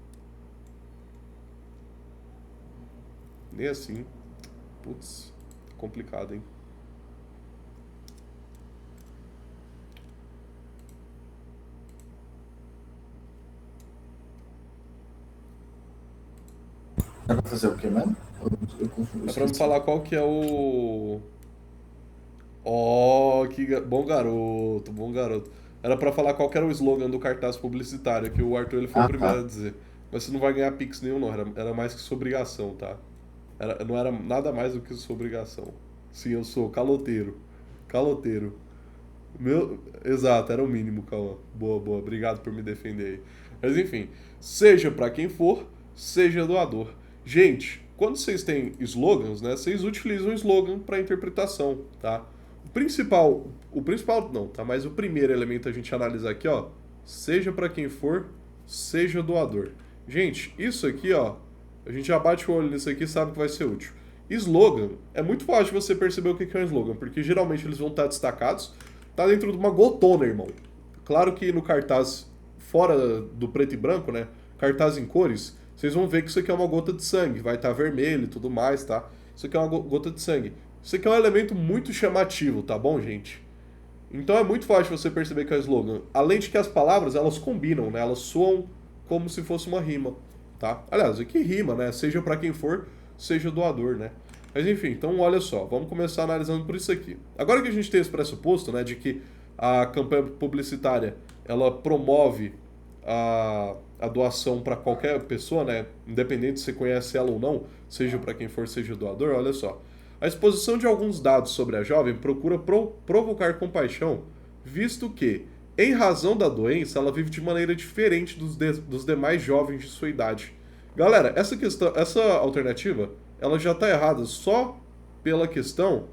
Nem assim. Putz, complicado, hein? É pra fazer o quê mesmo? É pra me falar qual que é o... Ó, bom garoto, bom garoto. Era pra falar qual que era o slogan do cartaz publicitário, que o Arthur ele foi o primeiro a dizer. Mas você não vai ganhar Pix nenhum, não. Era mais que sua obrigação, tá? Não era nada mais do que sua obrigação. Sim, eu sou caloteiro. Caloteiro. Exato, era o mínimo, Cauã. Boa, boa. Obrigado por me defender aí. Mas enfim, seja pra quem for, seja doador. Gente, quando vocês têm slogans, né? Vocês utilizam o slogan pra interpretação, tá? O principal não, tá? Mas o primeiro elemento a gente analisar aqui, ó. Seja pra quem for, seja doador. Gente, isso aqui, ó. A gente já bate o olho nisso aqui e sabe que vai ser útil. Slogan, é muito fácil você perceber o que é um slogan, porque geralmente eles vão estar destacados, tá dentro de uma gotona, irmão. Claro que no cartaz, fora do preto e branco, né, cartaz em cores, vocês vão ver que isso aqui é uma gota de sangue, vai estar vermelho e tudo mais, tá? Isso aqui é uma gota de sangue. Isso aqui é um elemento muito chamativo, tá bom, gente? Então é muito fácil você perceber que é um slogan. Além de que as palavras, elas combinam, né, elas soam como se fosse uma rima. Tá? Aliás, aqui rima, né? Seja pra quem for, seja doador, né? Mas enfim, então olha só, vamos começar analisando por isso aqui. Agora que a gente tem esse pressuposto, né, de que a campanha publicitária, ela promove a doação para qualquer pessoa, né, independente se você conhece ela ou não, seja para quem for, seja doador, olha só. A exposição de alguns dados sobre a jovem procura provocar compaixão, visto que em razão da doença, ela vive de maneira diferente dos demais jovens de sua idade. Galera, essa alternativa, ela já está errada só pela questão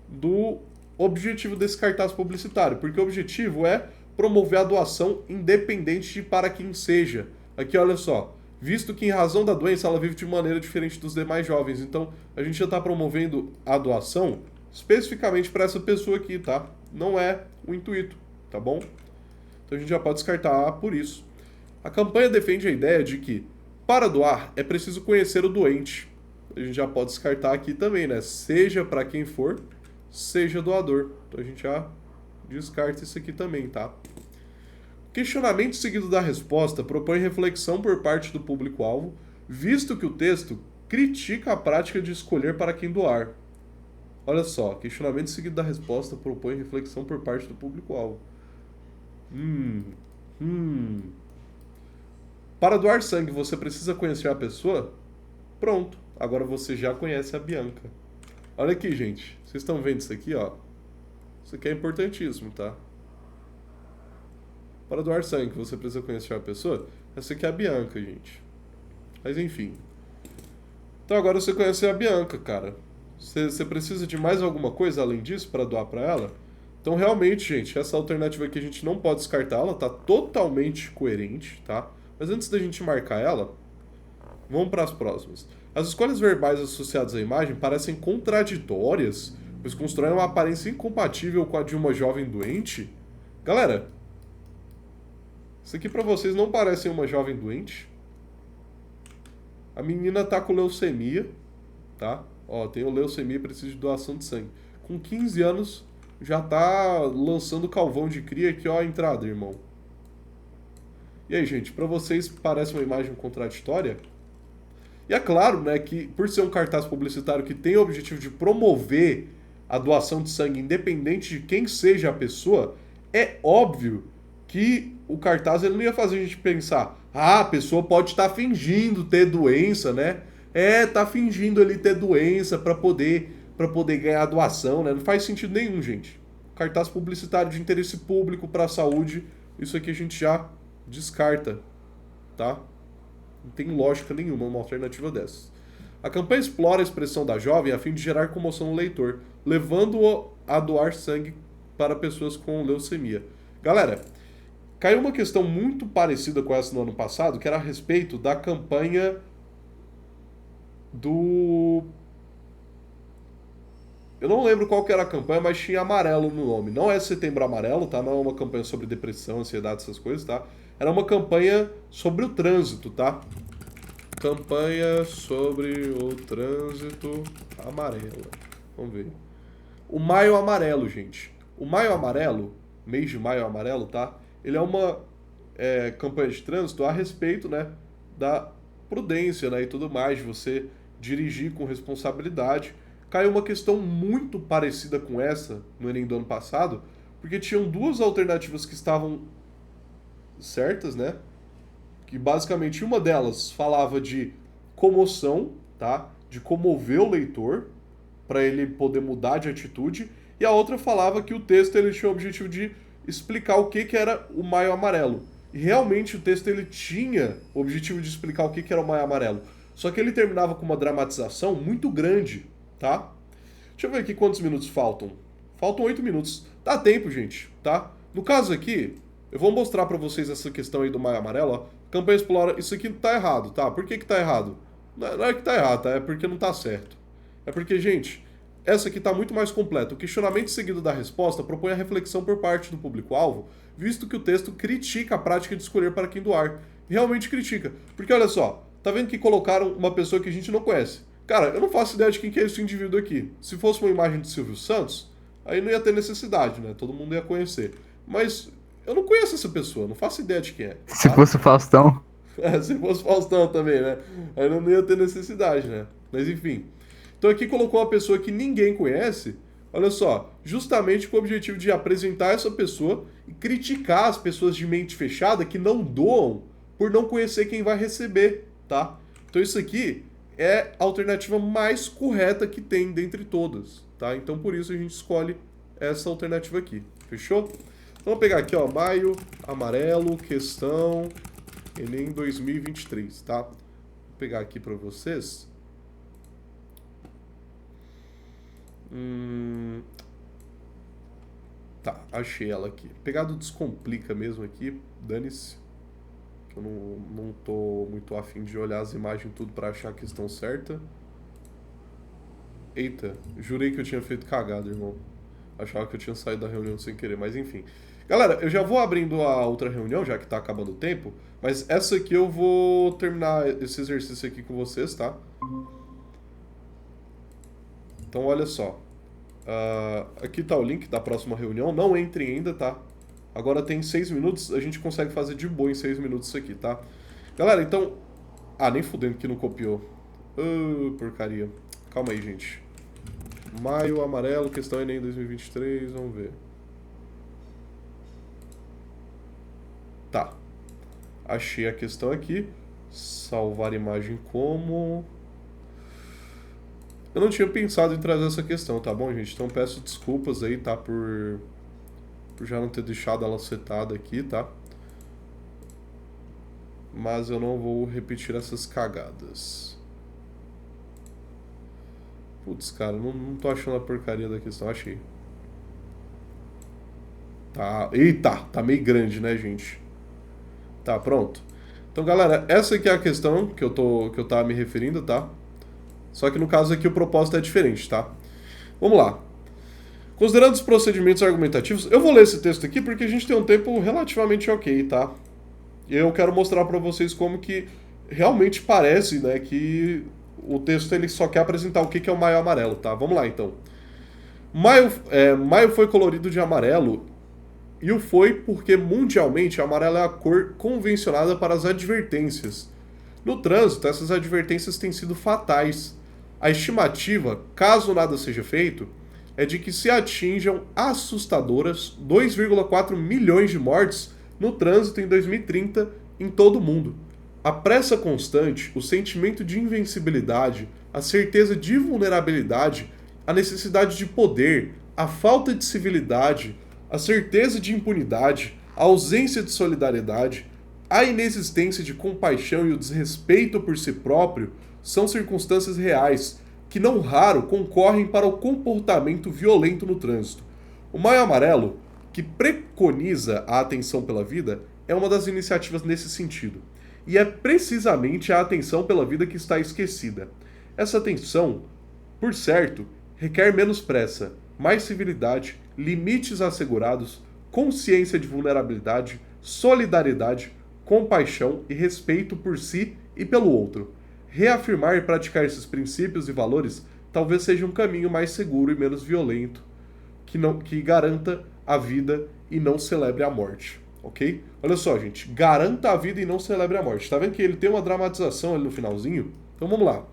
do objetivo desse cartaz publicitário, porque o objetivo é promover a doação independente de para quem seja. Aqui, olha só, visto que em razão da doença, ela vive de maneira diferente dos demais jovens. Então, a gente já está promovendo a doação especificamente para essa pessoa aqui, tá? Não é o intuito, tá bom? Então a gente já pode descartar por isso. A campanha defende a ideia de que, para doar, é preciso conhecer o doente. A gente já pode descartar aqui também, né? Seja para quem for, seja doador. Então a gente já descarta isso aqui também, tá? O questionamento seguido da resposta propõe reflexão por parte do público-alvo, visto que o texto critica a prática de escolher para quem doar. Olha só, questionamento seguido da resposta propõe reflexão por parte do público-alvo. Para doar sangue, você precisa conhecer a pessoa? Pronto, agora você já conhece a Bianca. Olha aqui, gente. Vocês estão vendo isso aqui, ó? Isso aqui é importantíssimo, tá? Para doar sangue, você precisa conhecer a pessoa? Essa aqui é a Bianca, gente. Mas enfim. Então agora você conhece a Bianca, cara. Você precisa de mais alguma coisa além disso para doar para ela? Então, realmente, gente, essa alternativa aqui a gente não pode descartar, ela tá totalmente coerente, tá? Mas antes da gente marcar ela, vamos para as próximas. As escolhas verbais associadas à imagem parecem contraditórias, pois constroem uma aparência incompatível com a de uma jovem doente. Galera, isso aqui para vocês não parece uma jovem doente? A menina tá com leucemia, tá? Ó, tem leucemia e precisa de doação de sangue. Com 15 anos, já tá lançando calvão de cria aqui, ó, a entrada, irmão. E aí, gente, pra vocês parece uma imagem contraditória? E é claro, né, que por ser um cartaz publicitário que tem o objetivo de promover a doação de sangue, independente de quem seja a pessoa, é óbvio que o cartaz ele não ia fazer a gente pensar, ah, a pessoa pode estar fingindo ter doença, né? Tá fingindo ele ter doença para poder ganhar a doação, né? Não faz sentido nenhum, gente. Cartaz publicitário de interesse público para a saúde, isso aqui a gente já descarta, tá? Não tem lógica nenhuma uma alternativa dessas. A campanha explora a expressão da jovem a fim de gerar comoção no leitor, levando-o a doar sangue para pessoas com leucemia. Galera, caiu uma questão muito parecida com essa no ano passado, que era a respeito da campanha do... Eu não lembro qual que era a campanha, mas tinha amarelo no nome. Não é Setembro Amarelo, tá? Não é uma campanha sobre depressão, ansiedade, essas coisas, tá? Era uma campanha sobre o trânsito, tá? Campanha sobre o trânsito amarela. Vamos ver. O Maio Amarelo, gente. O Maio Amarelo, mês de Maio Amarelo, tá? Ele é uma campanha de trânsito a respeito, né, da prudência, né, e tudo mais, de você dirigir com responsabilidade. Caiu uma questão muito parecida com essa no Enem do ano passado, porque tinham duas alternativas que estavam certas, né? Que basicamente uma delas falava de comoção, tá? De comover o leitor para ele poder mudar de atitude, e a outra falava que o texto ele tinha o objetivo de explicar o que era o Maio Amarelo. E realmente o texto ele tinha o objetivo de explicar o que era o Maio Amarelo. Só que ele terminava com uma dramatização muito grande, tá? Deixa eu ver aqui quantos minutos faltam. Faltam 8 minutos. Dá tempo, gente, tá? No caso aqui, eu vou mostrar pra vocês essa questão aí do Maio Amarelo, ó. Campanha Explora, isso aqui tá errado, tá? Por que que tá errado? Não é que tá errado, tá? É porque não tá certo. É porque, gente, essa aqui tá muito mais completa. O questionamento seguido da resposta propõe a reflexão por parte do público-alvo, visto que o texto critica a prática de escolher para quem doar. Realmente critica. Porque, olha só, tá vendo que colocaram uma pessoa que a gente não conhece? Cara, eu não faço ideia de quem que é esse indivíduo aqui. Se fosse uma imagem de Silvio Santos, aí não ia ter necessidade, né? Todo mundo ia conhecer. Mas eu não conheço essa pessoa, não faço ideia de quem é. Tá? Se fosse o Faustão. Se fosse Faustão também, né? Aí não ia ter necessidade, né? Mas enfim. Então aqui colocou uma pessoa que ninguém conhece, olha só, justamente com o objetivo de apresentar essa pessoa e criticar as pessoas de mente fechada que não doam por não conhecer quem vai receber, tá? Então isso aqui é a alternativa mais correta que tem dentre todas, tá? Então por isso a gente escolhe essa alternativa aqui, fechou? Então vamos pegar aqui, ó, Maio Amarelo, questão Enem 2023, tá? Vou pegar aqui para vocês. Tá, achei ela aqui. Pegado Descomplica mesmo aqui, dane-se. Eu não tô muito afim de olhar as imagens tudo pra achar a questão certa. Eita, jurei que eu tinha feito cagada, irmão. Achava que eu tinha saído da reunião sem querer, mas enfim. Galera, eu já vou abrindo a outra reunião, já que tá acabando o tempo. Mas essa aqui eu vou terminar esse exercício aqui com vocês, tá? Então, olha só. Aqui tá o link da próxima reunião. Não entrem ainda, tá? Agora tem 6 minutos. A gente consegue fazer de boa em 6 minutos isso aqui, tá? Galera, então... nem fudendo que não copiou. Porcaria. Calma aí, gente. Maio Amarelo, questão Enem 2023. Vamos ver. Tá. Achei a questão aqui. Salvar imagem como... Eu não tinha pensado em trazer essa questão, tá bom, gente? Então peço desculpas aí, tá? Por já não ter deixado ela setada aqui, tá? Mas eu não vou repetir essas cagadas. Putz, cara, não tô achando a porcaria da questão. Achei. Tá. Eita, tá meio grande, né, gente? Tá, pronto. Então, galera, essa aqui é a questão que eu tava me referindo, tá? Só que no caso aqui o propósito é diferente, tá? Vamos lá. Considerando os procedimentos argumentativos, eu vou ler esse texto aqui porque a gente tem um tempo relativamente ok, tá? E eu quero mostrar para vocês como que realmente parece, né, que o texto ele só quer apresentar o que é o maio amarelo, tá? Vamos lá, então. Maio foi colorido de amarelo e o foi porque mundialmente amarelo é a cor convencionada para as advertências. No trânsito, essas advertências têm sido fatais. A estimativa, caso nada seja feito, é de que se atinjam assustadoras 2,4 milhões de mortes no trânsito em 2030 em todo o mundo. A pressa constante, o sentimento de invencibilidade, a certeza de vulnerabilidade, a necessidade de poder, a falta de civilidade, a certeza de impunidade, a ausência de solidariedade, a inexistência de compaixão e o desrespeito por si próprio são circunstâncias reais que não raro concorrem para o comportamento violento no trânsito. O Maio Amarelo, que preconiza a atenção pela vida, é uma das iniciativas nesse sentido. E é precisamente a atenção pela vida que está esquecida. Essa atenção, por certo, requer menos pressa, mais civilidade, limites assegurados, consciência de vulnerabilidade, solidariedade, compaixão e respeito por si e pelo outro. Reafirmar e praticar esses princípios e valores talvez seja um caminho mais seguro e menos violento, que garanta a vida e não celebre a morte, ok? Olha só, gente, garanta a vida e não celebre a morte. Tá vendo que ele tem uma dramatização ali no finalzinho? Então vamos lá.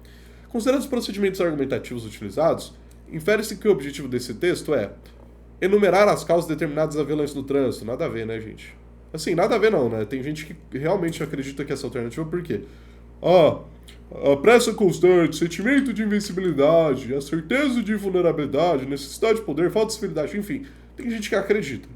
Considerando os procedimentos argumentativos utilizados, infere-se que o objetivo desse texto é enumerar as causas determinadas da violência no trânsito. Nada a ver, né, gente? Assim, nada a ver não, né? Tem gente que realmente acredita que essa alternativa, por quê? A pressa constante, sentimento de invencibilidade, a certeza de vulnerabilidade, necessidade de poder, falta de civilidade, enfim. Tem gente que acredita.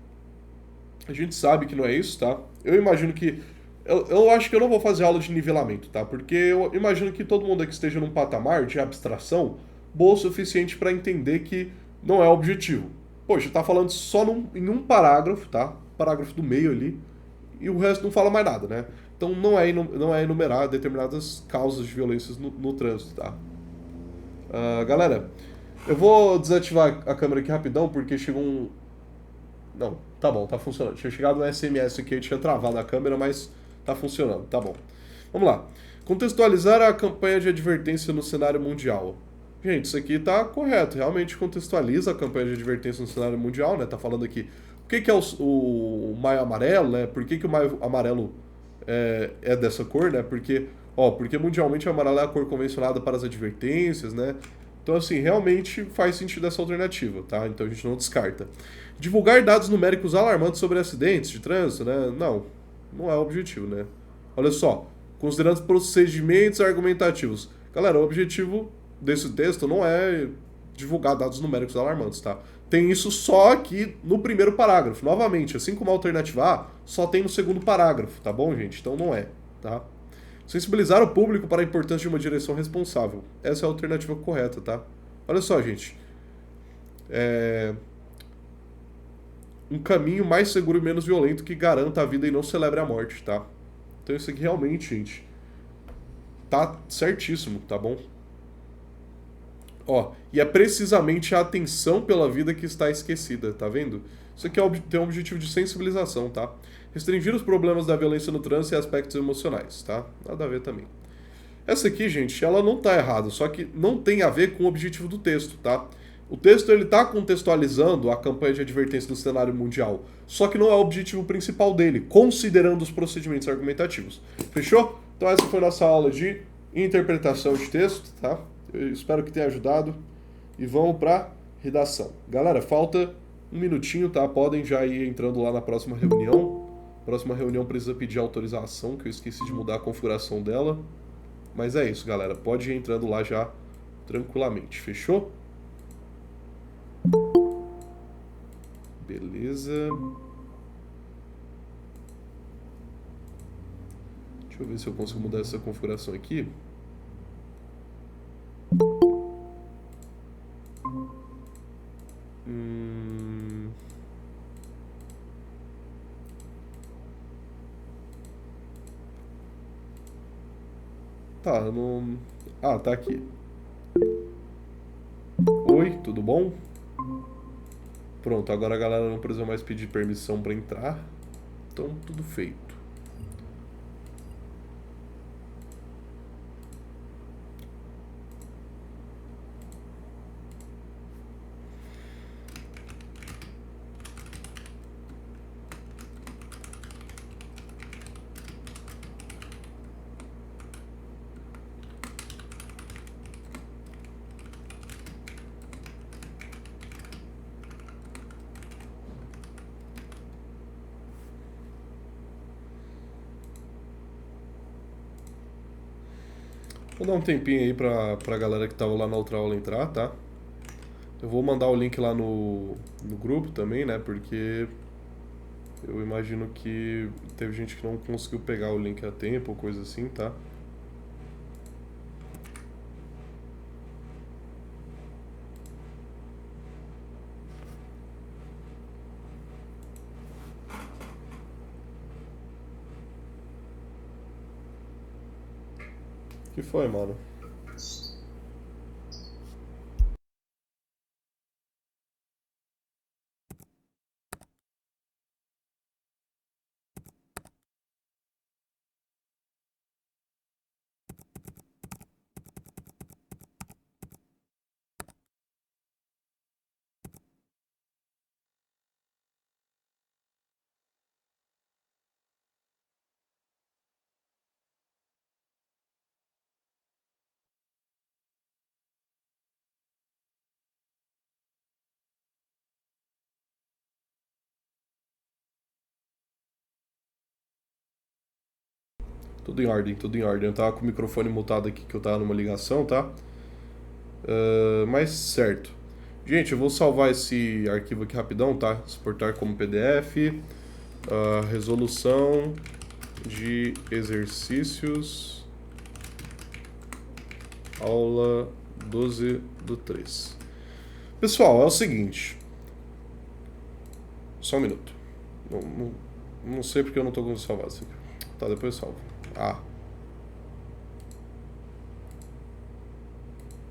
A gente sabe que não é isso, tá? Eu imagino que... Eu acho que eu não vou fazer aula de nivelamento, tá? Porque eu imagino que todo mundo aqui esteja num patamar de abstração bom o suficiente para entender que não é o objetivo. Poxa, tá falando só em um parágrafo, tá? Parágrafo do meio ali, e o resto não fala mais nada, né? Então não é enumerar determinadas causas de violências no trânsito, tá? Galera, eu vou desativar a câmera aqui rapidão, porque chegou um... Não, tá bom, tá funcionando. Tinha chegado um SMS aqui, eu tinha travado a câmera, mas tá funcionando, tá bom. Vamos lá. Contextualizar a campanha de advertência no cenário mundial. Gente, isso aqui tá correto, realmente contextualiza a campanha de advertência no cenário mundial, né? Tá falando aqui o que é o Maio Amarelo, né? Por que o Maio Amarelo é dessa cor, né? Porque mundialmente o amarelo é a cor convencionada para as advertências, né? Então, assim, realmente faz sentido essa alternativa, tá? Então a gente não descarta. Divulgar dados numéricos alarmantes sobre acidentes de trânsito, né? Não é o objetivo, né? Olha só, considerando os procedimentos argumentativos. Galera, o objetivo desse texto não é divulgar dados numéricos alarmantes, tá? Tem isso só aqui no primeiro parágrafo. Novamente, assim como a alternativa A, só tem no segundo parágrafo, tá bom, gente? Então não é, tá? Sensibilizar o público para a importância de uma direção responsável. Essa é a alternativa correta, tá? Olha só, gente. Um caminho mais seguro e menos violento que garanta a vida e não celebre a morte, tá? Então isso aqui realmente, gente, tá certíssimo, tá bom? E é precisamente a atenção pela vida que está esquecida, tá vendo? Isso aqui tem um objetivo de sensibilização, tá? Restringir os problemas da violência no trânsito e aspectos emocionais, tá? Nada a ver também. Essa aqui, gente, ela não tá errada, só que não tem a ver com o objetivo do texto, tá? O texto, ele tá contextualizando a campanha de advertência no cenário mundial, só que não é o objetivo principal dele, considerando os procedimentos argumentativos. Fechou? Então essa foi a nossa aula de interpretação de texto, tá? Eu espero que tenha ajudado. E vamos para redação. Galera, falta um minutinho, tá? Podem já ir entrando lá na próxima reunião. Próxima reunião precisa pedir autorização, que eu esqueci de mudar a configuração dela. Mas é isso, galera. Pode ir entrando lá já tranquilamente. Fechou? Beleza. Deixa eu ver se eu consigo mudar essa configuração aqui. Tá, não... Ah, tá aqui. Oi, tudo bom? Pronto, agora a galera não precisa mais pedir permissão pra entrar. Então, tudo feito. Vou dar um tempinho aí pra galera que tava lá na outra aula entrar, tá? Eu vou mandar o link lá no grupo também, né? Porque eu imagino que teve gente que não conseguiu pegar o link a tempo ou coisa assim, tá? O que foi, mano? Tudo em ordem, tudo em ordem. Eu tava com o microfone mutado aqui que eu tava numa ligação, tá? Mas certo. Gente, eu vou salvar esse arquivo aqui rapidão, tá? Exportar como PDF. Resolução de exercícios. Aula 12/3. Pessoal, é o seguinte. Só um minuto. Não sei porque eu não tô conseguindo salvar isso aqui. Tá, depois eu salvo.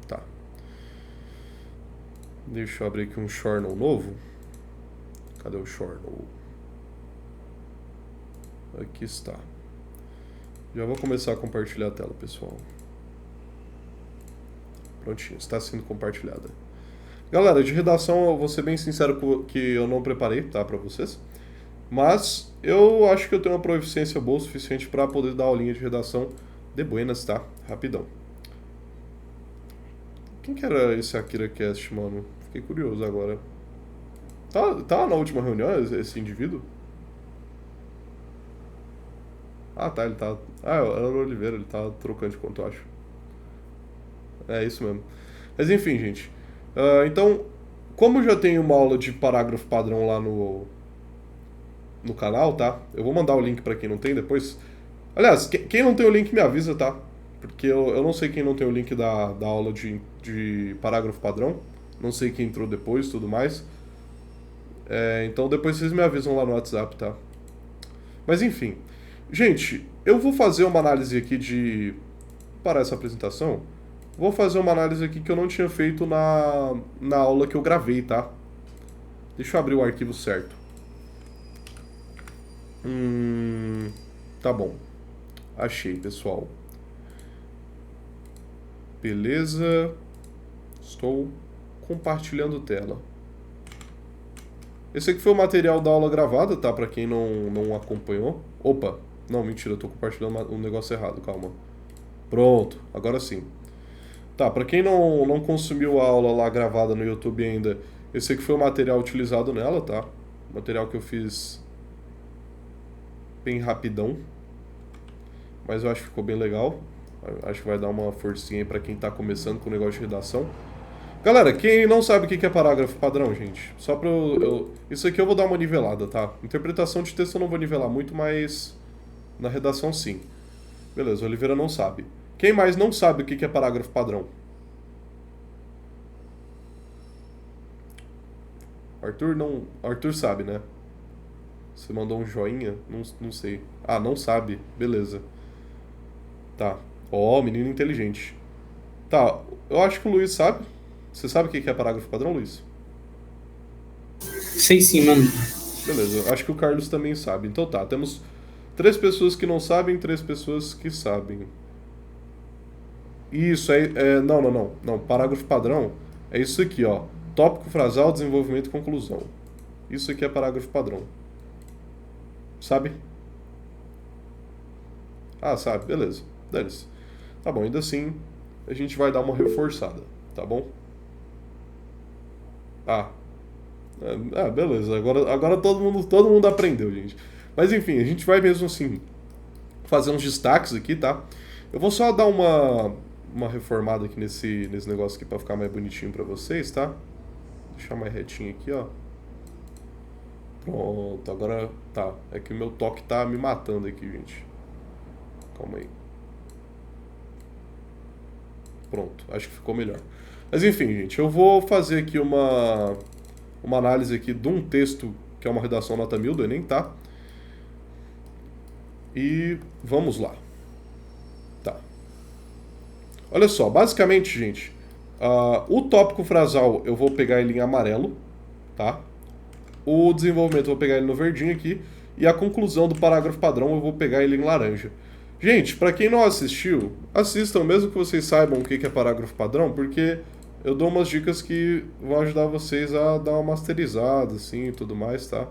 Tá. Deixa eu abrir aqui um Shornal novo. Cadê o Shornal? Aqui está. Já vou começar a compartilhar a tela, pessoal. Prontinho, está sendo compartilhada. Galera, de redação, eu vou ser bem sincero que eu não preparei, tá, pra vocês. Mas eu acho que eu tenho uma proficiência boa o suficiente para poder dar aulinha de redação de buenas, tá? Rapidão. Quem que era esse AkiraCast, mano? Fiquei curioso agora. Tá na última reunião esse indivíduo? Ah, tá, ele tá... Ah, era o Oliveira, ele tá trocando de conta, eu acho. É isso mesmo. Mas enfim, gente. Então, como eu já tenho uma aula de parágrafo padrão lá no canal, tá? Eu vou mandar o link pra quem não tem depois. Aliás, quem não tem o link me avisa, tá? Porque eu não sei quem não tem o link da aula de parágrafo padrão. Não sei quem entrou depois e tudo mais. Então depois vocês me avisam lá no WhatsApp, tá? Mas enfim. Gente, eu vou fazer uma análise aqui para essa apresentação. Vou fazer uma análise aqui que eu não tinha feito na aula que eu gravei, tá? Deixa eu abrir o arquivo certo. Tá bom. Achei, pessoal. Beleza. Estou compartilhando tela. Esse aqui foi o material da aula gravada, tá? Pra quem não acompanhou. Opa, não, mentira, eu tô compartilhando um negócio errado, calma. Pronto, agora sim. Tá, pra quem não consumiu a aula lá gravada no YouTube ainda, esse aqui foi o material utilizado nela, tá? Material que eu fiz bem rapidão. Mas eu acho que ficou bem legal. Acho que vai dar uma forcinha aí pra quem tá começando com o negócio de redação. Galera, quem não sabe o que é parágrafo padrão, gente? Só pra isso aqui eu vou dar uma nivelada, tá? Interpretação de texto eu não vou nivelar muito, mas na redação sim. Beleza, Oliveira não sabe. Quem mais não sabe o que é parágrafo padrão? Arthur não... Arthur sabe, né? Você mandou um joinha? Não sei. Ah, não sabe. Beleza. Tá. Ó, menino inteligente. Tá, eu acho que o Luiz sabe. Você sabe o que é parágrafo padrão, Luiz? Sei sim, mano. Beleza, acho que o Carlos também sabe. Então tá, temos 3 pessoas que não sabem, 3 pessoas que sabem. Isso, não. Parágrafo padrão é isso aqui, ó. Tópico, frasal, desenvolvimento e conclusão. Isso aqui é parágrafo padrão. Sabe? Ah, sabe, beleza. Dane-se. Tá bom, ainda assim, a gente vai dar uma reforçada, tá bom? Beleza. Agora todo mundo aprendeu, gente. Mas enfim, a gente vai mesmo assim fazer uns destaques aqui, tá? Eu vou só dar uma reformada aqui nesse negócio aqui pra ficar mais bonitinho pra vocês, tá? Deixar mais retinho aqui, ó. Pronto, agora tá. É que o meu toque tá me matando aqui, gente. Calma aí. Pronto, acho que ficou melhor. Mas enfim, gente, eu vou fazer aqui uma análise aqui de um texto que é uma redação nota 1000 do Enem, tá? E vamos lá. Tá. Olha só, basicamente, gente, o tópico frasal eu vou pegar ele em amarelo, tá? O desenvolvimento eu vou pegar ele no verdinho aqui. E a conclusão do parágrafo padrão eu vou pegar ele em laranja. Gente, pra quem não assistiu, assistam mesmo que vocês saibam o que é parágrafo padrão, porque eu dou umas dicas que vão ajudar vocês a dar uma masterizada, assim, e tudo mais, tá?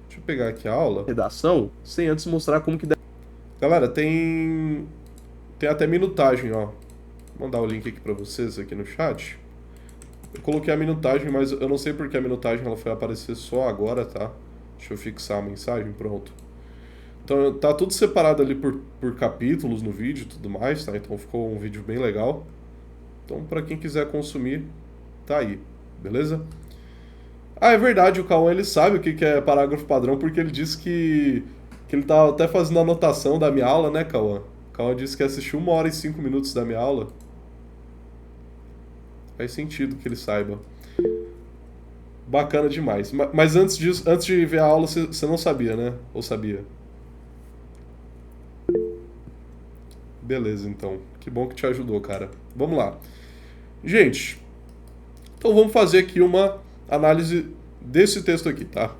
Deixa eu pegar aqui a aula. Redação, sem antes mostrar como que deve... Galera, tem até minutagem, ó. Vou mandar o link aqui pra vocês aqui no chat. Eu coloquei a minutagem, mas eu não sei porque a minutagem ela foi aparecer só agora, tá? Deixa eu fixar a mensagem, pronto. Então tá tudo separado ali por capítulos no vídeo e tudo mais, tá? Então ficou um vídeo bem legal. Então pra quem quiser consumir, tá aí, beleza? Ah, é verdade, o Cauã ele sabe o que é parágrafo padrão porque ele disse que ele tá até fazendo a anotação da minha aula, né, Cauã? O Cauã disse que assistiu 1 hora e 5 minutos da minha aula. Faz sentido que ele saiba. Bacana demais. Mas antes de ver a aula, você não sabia, né? Ou sabia? Beleza, então. Que bom que te ajudou, cara. Vamos lá. Gente, então vamos fazer aqui uma análise desse texto aqui, tá?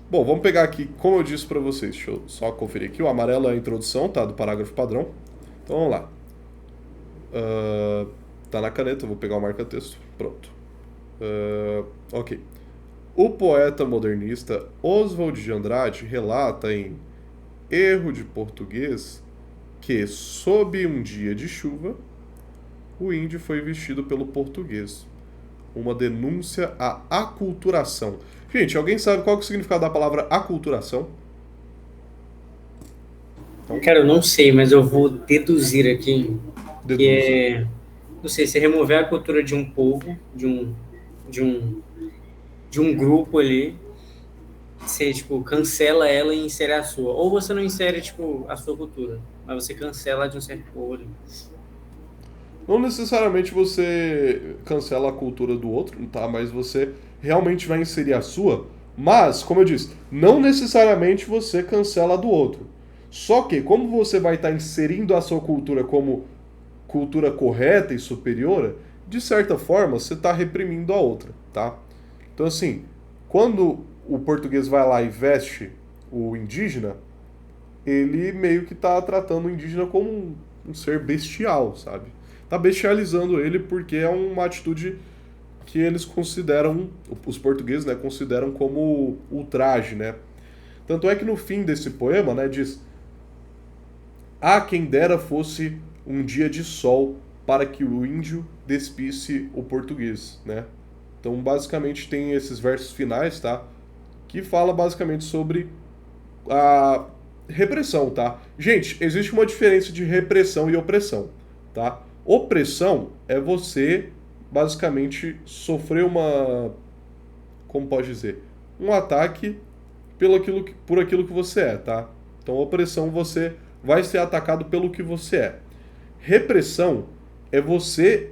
Bom, vamos pegar aqui, como eu disse pra vocês, deixa eu só conferir aqui. O amarelo é a introdução, tá? Do parágrafo padrão. Então vamos lá. Tá na caneta, eu vou pegar o marca-texto. Pronto. Ok. O poeta modernista Oswald de Andrade relata em Erro de Português que, sob um dia de chuva, o índio foi vestido pelo português. Uma denúncia à aculturação. Gente, alguém sabe qual é o significado da palavra aculturação? Cara, eu não sei, mas eu vou deduzir aqui. Deduza. Que é... Não sei, se remover a cultura de um povo, de um grupo ali, você, tipo, cancela ela e insere a sua. Ou você não insere, tipo, a sua cultura, mas você cancela de um certo povo ali. Não necessariamente você cancela a cultura do outro, tá? Mas você realmente vai inserir a sua. Mas, como eu disse, não necessariamente você cancela a do outro. Só que, como você vai estar inserindo a sua cultura como cultura correta e superior, de certa forma, você está reprimindo a outra, tá? Então, assim, quando o português vai lá e veste o indígena, ele meio que está tratando o indígena como um ser bestial, sabe? Tá bestializando ele porque é uma atitude que eles consideram, os portugueses, né, consideram como ultraje, né? Tanto é que no fim desse poema, né, diz: "Ah, quem dera fosse um dia de sol para que o índio despisse o português", né? Então, basicamente, tem esses versos finais, tá? Que fala basicamente sobre a repressão, tá? Gente, existe uma diferença de repressão e opressão, tá? Opressão é você, basicamente, sofrer como pode dizer? Um ataque por aquilo que você é, tá? Então, opressão, você vai ser atacado pelo que você é. Repressão é você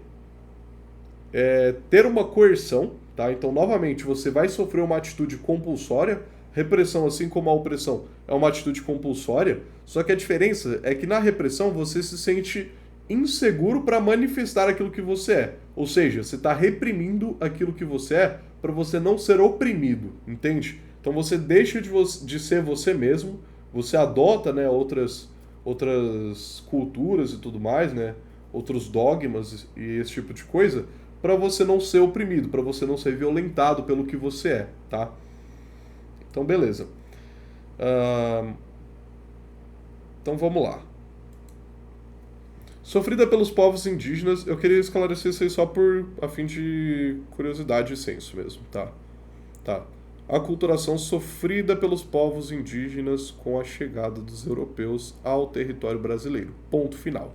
ter uma coerção, tá? Então, novamente, você vai sofrer uma atitude compulsória Repressão, assim como a opressão, é uma atitude compulsória, só que a diferença é que na repressão você se sente inseguro para manifestar aquilo que você é. Ou seja, você está reprimindo aquilo que você é para você não ser oprimido, entende? Então você deixa de ser você mesmo, você adota, né, outras culturas e tudo mais, né, outros dogmas e esse tipo de coisa, para você não ser oprimido, para você não ser violentado pelo que você é, tá? Então, beleza. Então, vamos lá. Sofrida pelos povos indígenas, eu queria esclarecer isso aí só por a fim de curiosidade e senso mesmo, tá? Tá. Aculturação sofrida pelos povos indígenas com a chegada dos europeus ao território brasileiro. Ponto final.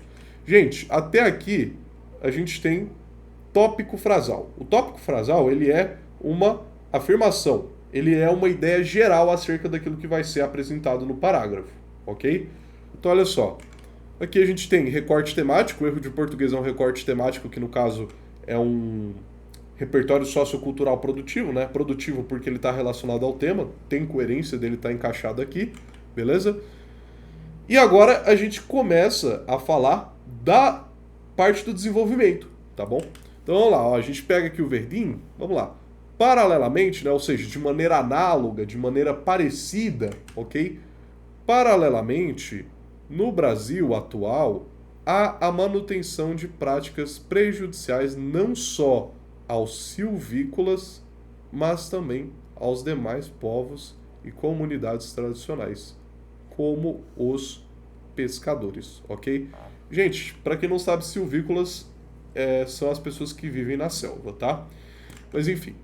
Gente, até aqui a gente tem tópico frasal. O tópico frasal, ele é uma afirmação. Ele é uma ideia geral acerca daquilo que vai ser apresentado no parágrafo, ok? Então, olha só. Aqui a gente tem recorte temático. O erro de português é um recorte temático, que no caso é um repertório sociocultural produtivo, né? Produtivo porque ele está relacionado ao tema, tem coerência dele estar encaixado aqui, beleza? E agora a gente começa a falar da parte do desenvolvimento, tá bom? Então vamos lá, ó, a gente pega aqui o verdinho, vamos lá. Paralelamente, né, ou seja, de maneira análoga, de maneira parecida, ok? Paralelamente, no Brasil atual, há a manutenção de práticas prejudiciais não só aos silvícolas, mas também aos demais povos e comunidades tradicionais, como os pescadores, ok? Gente, para quem não sabe, silvícolas são as pessoas que vivem na selva, tá? Mas enfim.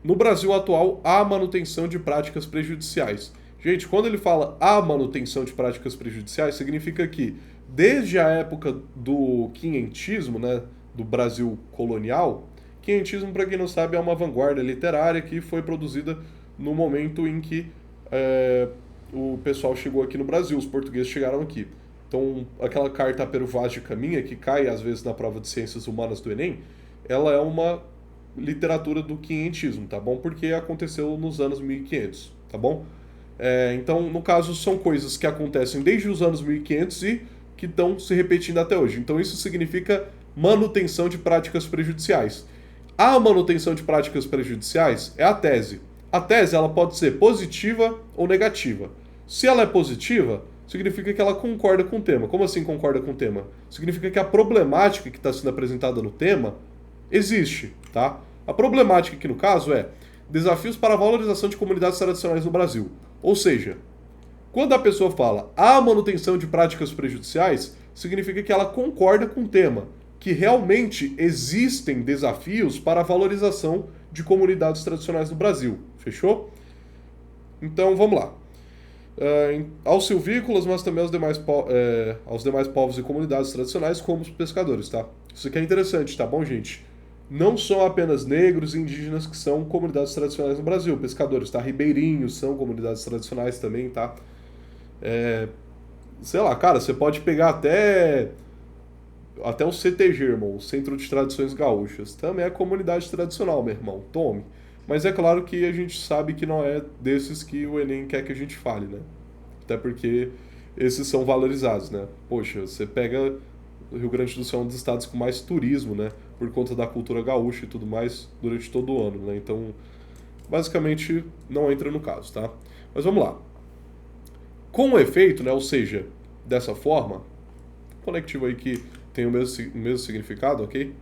No Brasil atual, há manutenção de práticas prejudiciais. Gente, quando ele fala a manutenção de práticas prejudiciais, significa que desde a época do quinhentismo, né, do Brasil colonial, quinhentismo, para quem não sabe, é uma vanguarda literária que foi produzida no momento em que o pessoal chegou aqui no Brasil, os portugueses chegaram aqui. Então, aquela carta Pero Vaz de Caminha, que cai às vezes na prova de ciências humanas do Enem, ela é uma literatura do quinhentismo, tá bom? Porque aconteceu nos anos 1500, tá bom? Então, no caso, são coisas que acontecem desde os anos 1500 e que estão se repetindo até hoje. Então, isso significa manutenção de práticas prejudiciais. A manutenção de práticas prejudiciais é a tese. A tese ela pode ser positiva ou negativa. Se ela é positiva, significa que ela concorda com o tema. Como assim concorda com o tema? Significa que a problemática que está sendo apresentada no tema existe, tá? A problemática aqui no caso é desafios para a valorização de comunidades tradicionais no Brasil. Ou seja, quando a pessoa fala a manutenção de práticas prejudiciais, significa que ela concorda com o tema, que realmente existem desafios para a valorização de comunidades tradicionais no Brasil. Fechou? Então, vamos lá. Aos silvícolas, mas também aos demais povos e comunidades tradicionais, como os pescadores, tá? Isso aqui é interessante, tá bom, gente? Não são apenas negros e indígenas que são comunidades tradicionais no Brasil. Pescadores, tá? Ribeirinhos são comunidades tradicionais também, tá? Sei lá, cara, você pode pegar até o CTG, irmão, o Centro de Tradições Gaúchas. Também é comunidade tradicional, meu irmão. Tome. Mas é claro que a gente sabe que não é desses que o Enem quer que a gente fale, né? Até porque esses são valorizados, né? Poxa, você pega o Rio Grande do Sul, é um dos estados com mais turismo, né? Por conta da cultura gaúcha e tudo mais durante todo o ano, né? Então, basicamente, não entra no caso, tá? Mas vamos lá. Com efeito, né? Ou seja, dessa forma, conectivo aí que tem o mesmo significado, ok?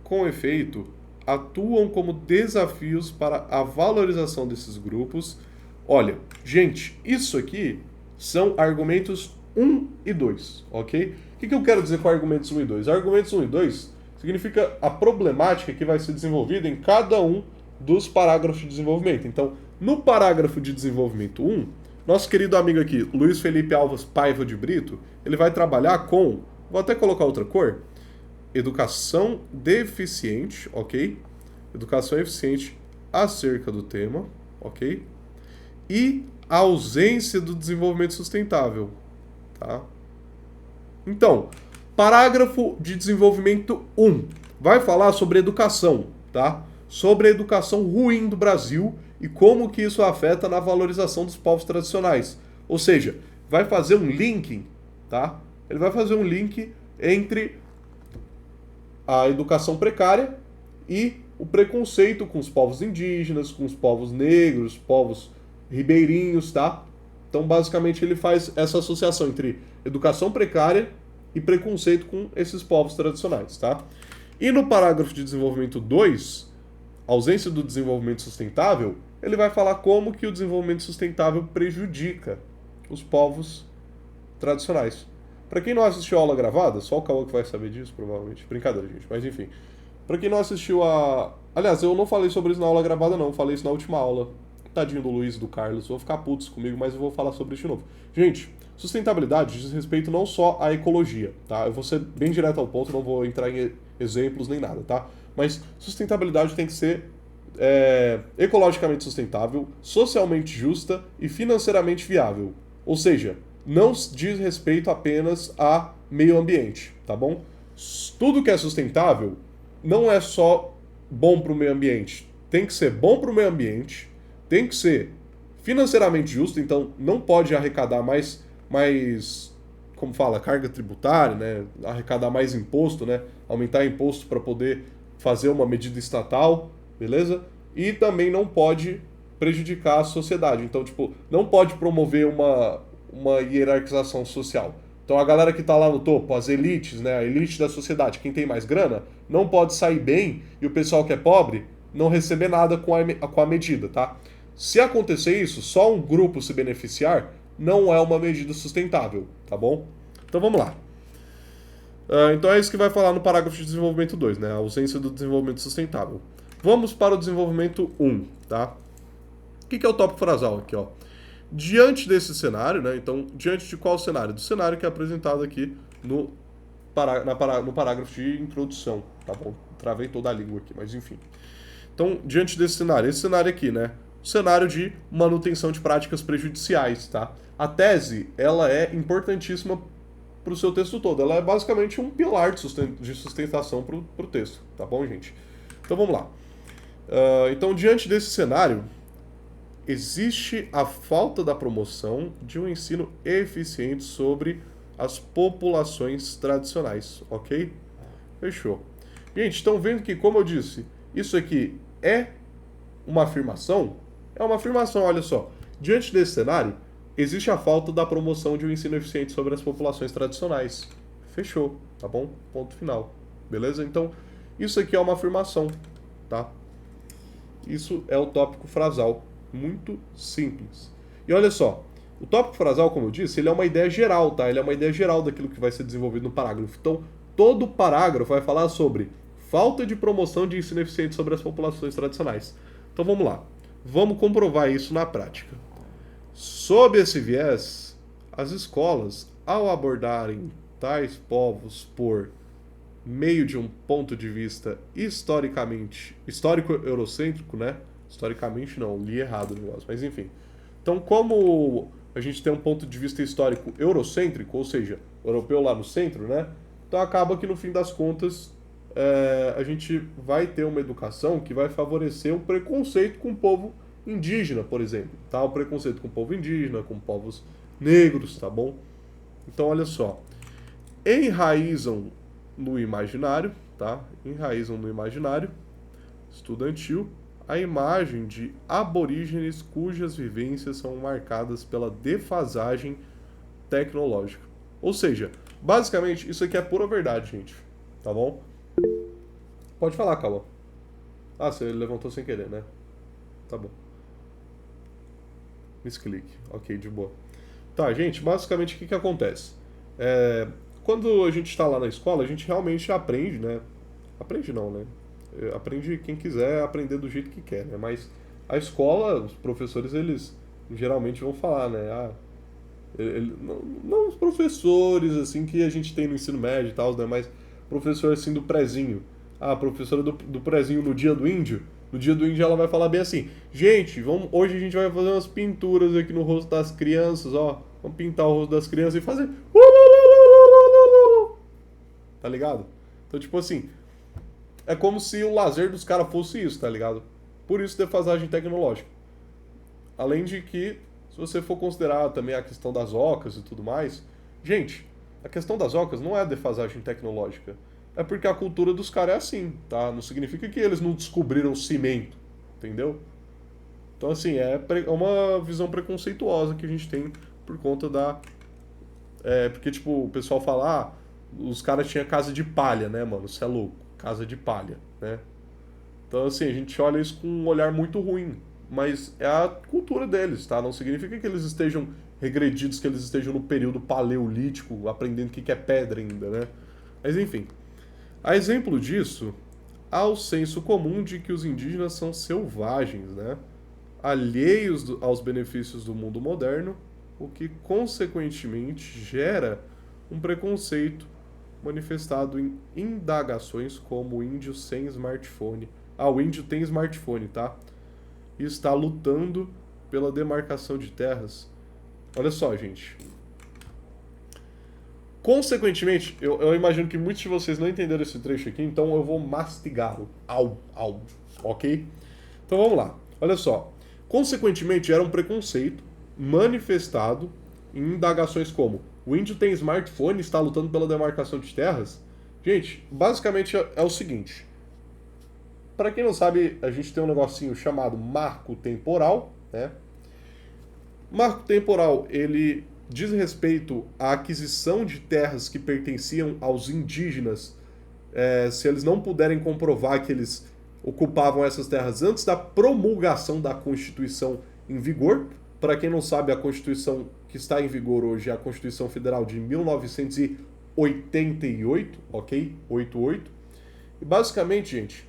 Com efeito, atuam como desafios para a valorização desses grupos. Olha, gente, isso aqui são argumentos 1 e 2, ok? O que eu quero dizer com argumentos 1 e 2? Argumentos 1 e 2 significa a problemática que vai ser desenvolvida em cada um dos parágrafos de desenvolvimento. Então, no parágrafo de desenvolvimento 1, nosso querido amigo aqui, Luiz Felipe Alves Paiva de Brito, ele vai trabalhar com, vou até colocar outra cor, educação deficiente, ok? Educação eficiente acerca do tema, ok? E a ausência do desenvolvimento sustentável, tá? Então, parágrafo de desenvolvimento 1 vai falar sobre educação, tá? sobre a educação ruim do Brasil e como que isso afeta na valorização dos povos tradicionais. Ou seja, vai fazer um link, tá? Ele vai fazer um link entre a educação precária e o preconceito com os povos indígenas, com os povos negros, povos ribeirinhos, tá? Então, basicamente, ele faz essa associação entre educação precária e preconceito com esses povos tradicionais, tá? E no parágrafo de desenvolvimento 2, ausência do desenvolvimento sustentável, ele vai falar como que o desenvolvimento sustentável prejudica os povos tradicionais. Para quem não assistiu a aula gravada, só o Cauã que vai saber disso, provavelmente. Brincadeira, gente, mas enfim. Para quem não assistiu a... Aliás, eu não falei sobre isso na aula gravada, não. Eu falei isso na última aula. Tadinho do Luiz e do Carlos. Vou ficar putos comigo, mas eu vou falar sobre isso de novo. Gente, sustentabilidade diz respeito não só à ecologia, tá? Eu vou ser bem direto ao ponto, não vou entrar em exemplos nem nada, tá? Mas sustentabilidade tem que ser ecologicamente sustentável, socialmente justa e financeiramente viável. Ou seja, não diz respeito apenas a meio ambiente, tá bom? Tudo que é sustentável não é só bom para o meio ambiente. Tem que ser bom para o meio ambiente, tem que ser financeiramente justo, então não pode arrecadar mais como fala, carga tributária, né? Arrecadar mais imposto, né? Aumentar imposto para poder fazer uma medida estatal, beleza? E também não pode prejudicar a sociedade. Então, tipo, não pode promover uma hierarquização social. Então a galera que tá lá no topo, as elites, né, a elite da sociedade, quem tem mais grana, não pode sair bem e o pessoal que é pobre não receber nada com a medida, tá? Se acontecer isso, só um grupo se beneficiar, não é uma medida sustentável, tá bom? Então vamos lá. Então é isso que vai falar no parágrafo de desenvolvimento 2, né, a ausência do desenvolvimento sustentável. Vamos para o desenvolvimento 1, tá? O que é o tópico frasal aqui, ó? Diante desse cenário, né? Então, diante de qual cenário? Do cenário que é apresentado aqui no parágrafo de introdução, tá bom? Travei toda a língua aqui, mas enfim. Então, diante desse cenário, esse cenário aqui, né? O cenário de manutenção de práticas prejudiciais, tá? A tese, ela é importantíssima para o seu texto todo. Ela é basicamente um pilar de sustentação para o texto, tá bom, gente? Então, vamos lá. Então, diante desse cenário, existe a falta da promoção de um ensino eficiente sobre as populações tradicionais, ok? Fechou. Gente, estão vendo que, como eu disse, isso aqui é uma afirmação? É uma afirmação, olha só. Diante desse cenário, existe a falta da promoção de um ensino eficiente sobre as populações tradicionais. Fechou, tá bom? Ponto final. Beleza? Então, isso aqui é uma afirmação, tá? Isso é o tópico frasal. Muito simples. E olha só, o tópico frasal, como eu disse, ele é uma ideia geral, tá? Ele é uma ideia geral daquilo que vai ser desenvolvido no parágrafo. Então, todo parágrafo vai falar sobre falta de promoção de ensino eficiente sobre as populações tradicionais. Então, vamos lá. Vamos comprovar isso na prática. Sob esse viés, as escolas, ao abordarem tais povos por meio de um ponto de vista histórico-eurocêntrico, né? Historicamente não, li errado o negócio, mas enfim. Então, como a gente tem um ponto de vista histórico eurocêntrico, ou seja, europeu lá no centro, né? Então acaba que no fim das contas a gente vai ter uma educação que vai favorecer um preconceito com o povo indígena, por exemplo. Tá? O preconceito com o povo indígena, com povos negros, tá bom? Então, olha só. Enraizam no imaginário, tá? Enraizam no imaginário estudantil a imagem de aborígenes cujas vivências são marcadas pela defasagem tecnológica. Ou seja, basicamente, isso aqui é pura verdade, gente. Tá bom? Pode falar, Cauã. Ah, você levantou sem querer, né? Tá bom. Misclick. Ok, de boa. Tá, gente, basicamente o que acontece? Quando a gente está lá na escola, a gente realmente aprende, né? Aprende não, né? Aprende quem quiser aprender do jeito que quer, né? Mas a escola, os professores, eles geralmente vão falar, né? Não os professores, assim, que a gente tem no ensino médio e tal, né? Mas professor, assim, do prezinho. A professora do prezinho no dia do índio, ela vai falar bem assim: gente, hoje a gente vai fazer umas pinturas aqui no rosto das crianças, ó. Vamos pintar o rosto das crianças e fazer... Tá ligado? Então, tipo assim... é como se o lazer dos caras fosse isso, tá ligado? Por isso defasagem tecnológica. Além de que, se você for considerar também a questão das ocas e tudo mais, gente, a questão das ocas não é defasagem tecnológica. É porque a cultura dos caras é assim, tá? Não significa que eles não descobriram cimento, entendeu? Então, assim, é uma visão preconceituosa que a gente tem por conta da... porque, tipo, o pessoal fala, os caras tinham casa de palha, né, mano? Você é louco, casa de palha, né? Então, assim, a gente olha isso com um olhar muito ruim. Mas é a cultura deles, tá? Não significa que eles estejam regredidos, que eles estejam no período paleolítico, aprendendo o que é pedra ainda, né? Mas, enfim. A exemplo disso, há o senso comum de que os indígenas são selvagens, né? Alheios aos benefícios do mundo moderno, o que, consequentemente, gera um preconceito manifestado em indagações como o índio sem smartphone. O índio tem smartphone, tá? E está lutando pela demarcação de terras. Olha só, gente. Consequentemente, eu imagino que muitos de vocês não entenderam esse trecho aqui, então eu vou mastigá-lo. Ok? Então vamos lá. Olha só. Consequentemente, era um preconceito manifestado em indagações como: o índio tem smartphone e está lutando pela demarcação de terras? Gente, basicamente é o seguinte. Para quem não sabe, a gente tem um negocinho chamado marco temporal, né? Marco temporal, ele diz respeito à aquisição de terras que pertenciam aos indígenas, se eles não puderem comprovar que eles ocupavam essas terras antes da promulgação da Constituição em vigor. Para quem não sabe, a Constituição que está em vigor hoje é a Constituição Federal de 1988, ok? 88. E basicamente, gente,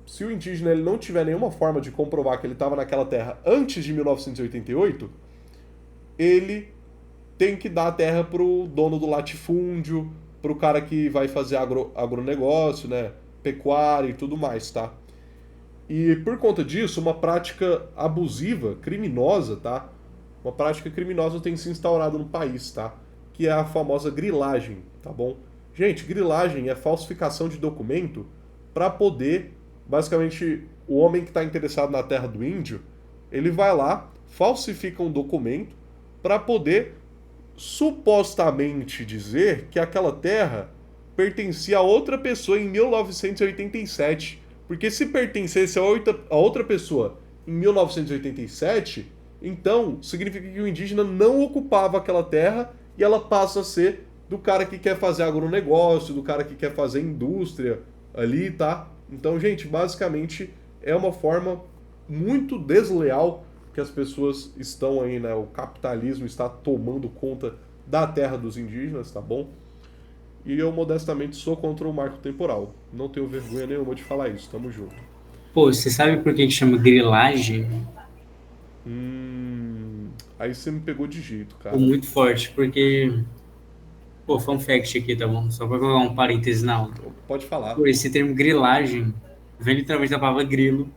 se o indígena ele não tiver nenhuma forma de comprovar que ele estava naquela terra antes de 1988, ele tem que dar a terra pro dono do latifúndio, pro cara que vai fazer agronegócio, né, pecuária e tudo mais, tá? E por conta disso, uma prática abusiva, criminosa, tá? Uma prática criminosa tem se instaurado no país, tá? Que é a famosa grilagem, tá bom? Gente, grilagem é falsificação de documento para poder, basicamente, o homem que está interessado na terra do índio, ele vai lá, falsifica um documento para poder supostamente dizer que aquela terra pertencia a outra pessoa em 1987. Porque se pertencesse a outra pessoa em 1987, então significa que o indígena não ocupava aquela terra e ela passa a ser do cara que quer fazer agronegócio, do cara que quer fazer indústria ali, tá? Então, gente, basicamente é uma forma muito desleal que as pessoas estão aí, né? O capitalismo está tomando conta da terra dos indígenas, tá bom? E eu, modestamente, sou contra o marco temporal. Não tenho vergonha nenhuma de falar isso. Tamo junto. Pô, você sabe por que chama grilagem? Aí você me pegou de jeito, cara. Pô, muito forte, porque... Pô, fun fact aqui, tá bom? Só pra colocar um parênteses na aula. Pode falar. Pô, esse termo grilagem vem literalmente da palavra grilo,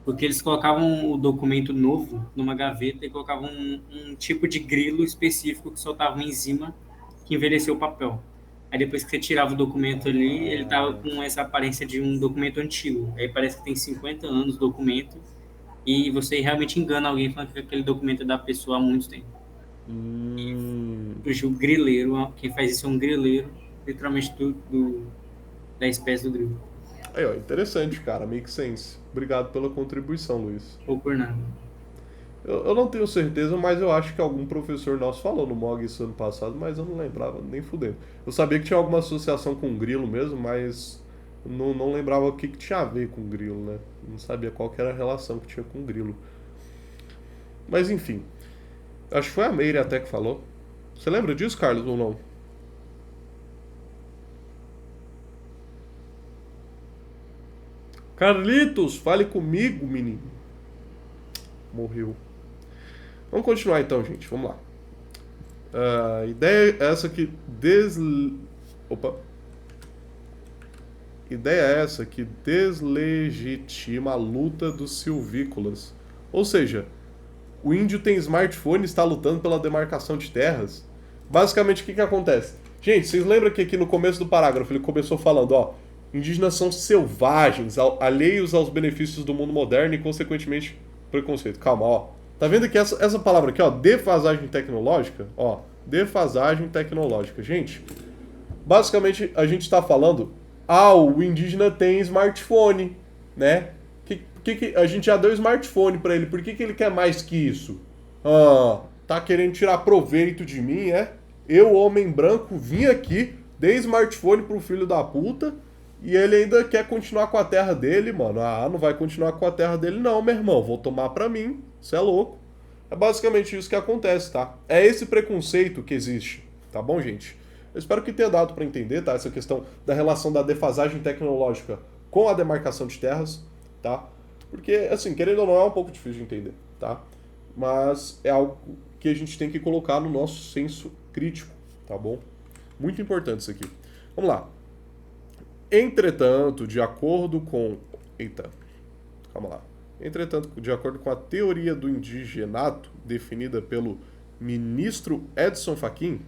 porque eles colocavam o documento novo numa gaveta e colocavam um tipo de grilo específico que soltava uma enzima que envelheceu o papel. Aí depois que você tirava o documento ali, ele tava com essa aparência de um documento antigo. Aí parece que tem 50 anos o documento e você realmente engana alguém falando que aquele documento é da pessoa há muito tempo. O grileiro, quem faz isso é um grileiro, literalmente da espécie do grilo. Aí, ó, interessante, cara. Make sense. Obrigado pela contribuição, Luiz. Ou por nada. Eu não tenho certeza, mas eu acho que algum professor nosso falou no MOG isso ano passado, mas eu não lembrava nem fudendo. Eu sabia que tinha alguma associação com grilo mesmo, mas não lembrava o que tinha a ver com grilo, né? Não sabia qual que era a relação que tinha com grilo. Mas enfim. Acho que foi a Meire até que falou. Você lembra disso, Carlos, ou não? Carlitos, fale comigo, menino. Morreu. Vamos continuar então, gente. Vamos lá. A ideia é essa que Ideia é essa que deslegitima a luta dos silvícolas. Ou seja, o índio tem smartphone e está lutando pela demarcação de terras. Basicamente, o que acontece? Gente, vocês lembram que aqui no começo do parágrafo ele começou falando, ó, Indígenas são selvagens, alheios aos benefícios do mundo moderno e, consequentemente, preconceito. Calma, ó. Tá vendo que essa palavra aqui, ó, defasagem tecnológica? Ó, defasagem tecnológica. Gente, basicamente a gente tá falando, o indígena tem smartphone, né? Que a gente já deu smartphone pra ele, por que ele quer mais que isso? Tá querendo tirar proveito de mim, é? Eu, homem branco, vim aqui, dei smartphone pro filho da puta e ele ainda quer continuar com a terra dele, mano. Não vai continuar com a terra dele não, meu irmão. Vou tomar pra mim, cê é louco. É basicamente isso que acontece, tá? É esse preconceito que existe, tá bom, gente? Eu espero que tenha dado pra entender, tá? Essa questão da relação da defasagem tecnológica com a demarcação de terras, tá? Porque, assim, querendo ou não, é um pouco difícil de entender, tá? Mas é algo que a gente tem que colocar no nosso senso crítico, tá bom? Muito importante isso aqui. Vamos lá. Entretanto, de acordo com... Eita, calma lá. Entretanto, de acordo com a teoria do indigenato, definida pelo ministro Edson Fachin,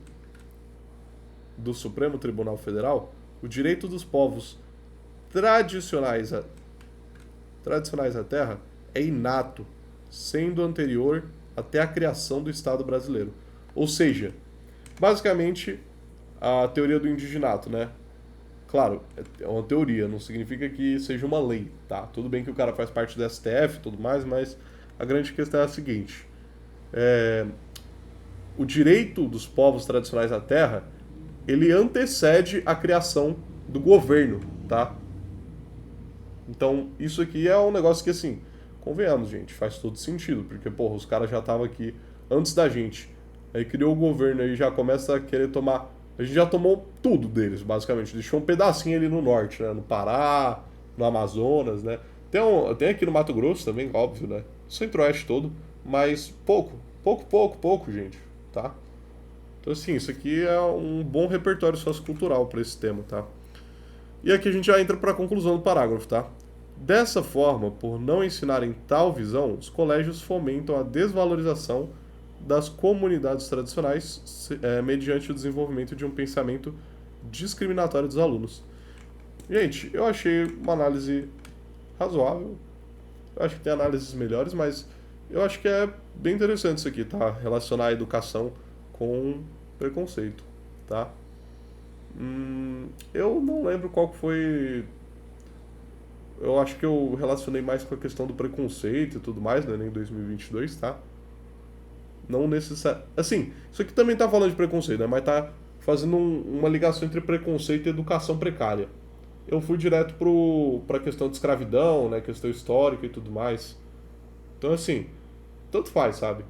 do Supremo Tribunal Federal, o direito dos povos tradicionais à terra é inato, sendo anterior até a criação do Estado brasileiro. Ou seja, basicamente, a teoria do indigenato, né? Claro, é uma teoria, não significa que seja uma lei, tá? Tudo bem que o cara faz parte do STF e tudo mais, mas a grande questão é a seguinte. O direito dos povos tradicionais à terra, ele antecede a criação do governo, tá? Então, isso aqui é um negócio que, assim, convenhamos, gente, faz todo sentido, porque, porra, os caras já estavam aqui antes da gente, aí criou o governo, aí já começa a querer tomar... A gente já tomou tudo deles, basicamente. Deixou um pedacinho ali no norte, né? No Pará, no Amazonas, né? Tem aqui no Mato Grosso também, óbvio, né? Centro-Oeste todo, mas pouco, gente, tá? Então, assim, isso aqui é um bom repertório sociocultural para esse tema, tá? E aqui a gente já entra para a conclusão do parágrafo, tá? Dessa forma, por não ensinarem tal visão, os colégios fomentam a desvalorização das comunidades tradicionais mediante o desenvolvimento de um pensamento discriminatório dos alunos. Gente, eu achei uma análise razoável. Eu acho que tem análises melhores, mas eu acho que é bem interessante isso aqui, tá? Relacionar a educação com preconceito, tá? Eu não lembro qual foi... Eu acho que eu relacionei mais com a questão do preconceito e tudo mais, né? Nem 2022, tá? Não necessariamente... Assim, isso aqui também tá falando de preconceito, né? Mas tá fazendo uma ligação entre preconceito e educação precária. Eu fui direto pra questão de escravidão, né? Questão histórica e tudo mais. Então, assim, tanto faz, sabe?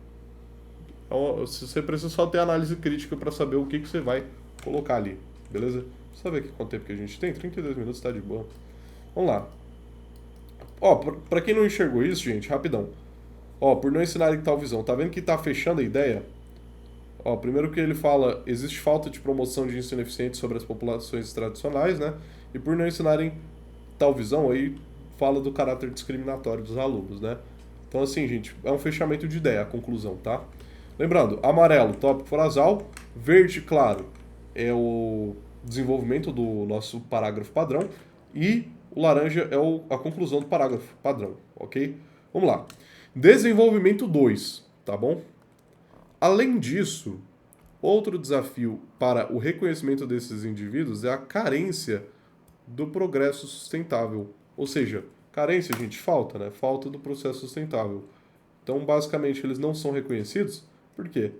Então, você precisa só ter análise crítica pra saber o que você vai colocar ali, beleza? Deixa eu saber aqui quanto tempo que a gente tem. 32 minutos, tá de boa. Vamos lá. Ó, pra quem não enxergou isso, gente, rapidão. Ó, por não ensinarem tal visão, tá vendo que tá fechando a ideia? Ó, primeiro que ele fala, existe falta de promoção de ensino eficiente sobre as populações tradicionais, né? E por não ensinarem tal visão, aí fala do caráter discriminatório dos alunos, né? Então, assim, gente, é um fechamento de ideia, a conclusão, tá? Lembrando, amarelo, tópico frasal, verde, claro, é o desenvolvimento do nosso parágrafo padrão e o laranja é a conclusão do parágrafo padrão, ok? Vamos lá. Desenvolvimento 2, tá bom? Além disso, outro desafio para o reconhecimento desses indivíduos é a carência do progresso sustentável. Ou seja, carência, gente, falta, né? Falta do processo sustentável. Então, basicamente, eles não são reconhecidos. Por quê?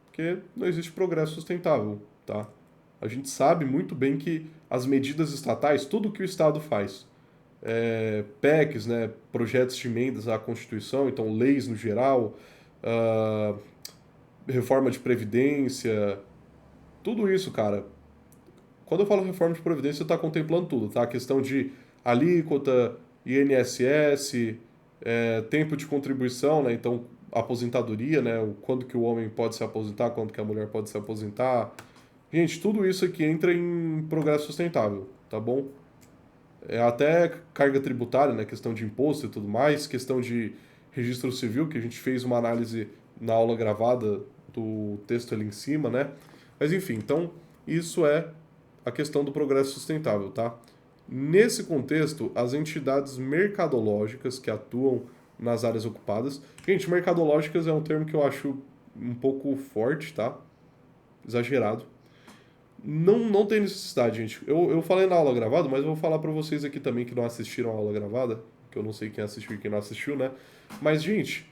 Porque não existe progresso sustentável, tá? A gente sabe muito bem que as medidas estatais, tudo que o Estado faz, PECs, né, projetos de emendas à Constituição, então leis no geral, reforma de Previdência, tudo isso, cara. Quando eu falo reforma de Previdência, está contemplando tudo, tá? A questão de alíquota, INSS, tempo de contribuição, né? Então, aposentadoria, né? Quando que o homem pode se aposentar, quando que a mulher pode se aposentar. Gente, tudo isso aqui entra em progresso sustentável, tá bom? Até carga tributária, né? Questão de imposto e tudo mais, questão de registro civil, que a gente fez uma análise na aula gravada do texto ali em cima, né? Mas enfim, então isso é a questão do progresso sustentável, tá? Nesse contexto, as entidades mercadológicas que atuam nas áreas ocupadas... Gente, mercadológicas é um termo que eu acho um pouco forte, tá? Exagerado. Não tem necessidade, gente. Eu falei na aula gravada, mas eu vou falar pra vocês aqui também que não assistiram a aula gravada, que eu não sei quem assistiu e quem não assistiu, né? Mas, gente,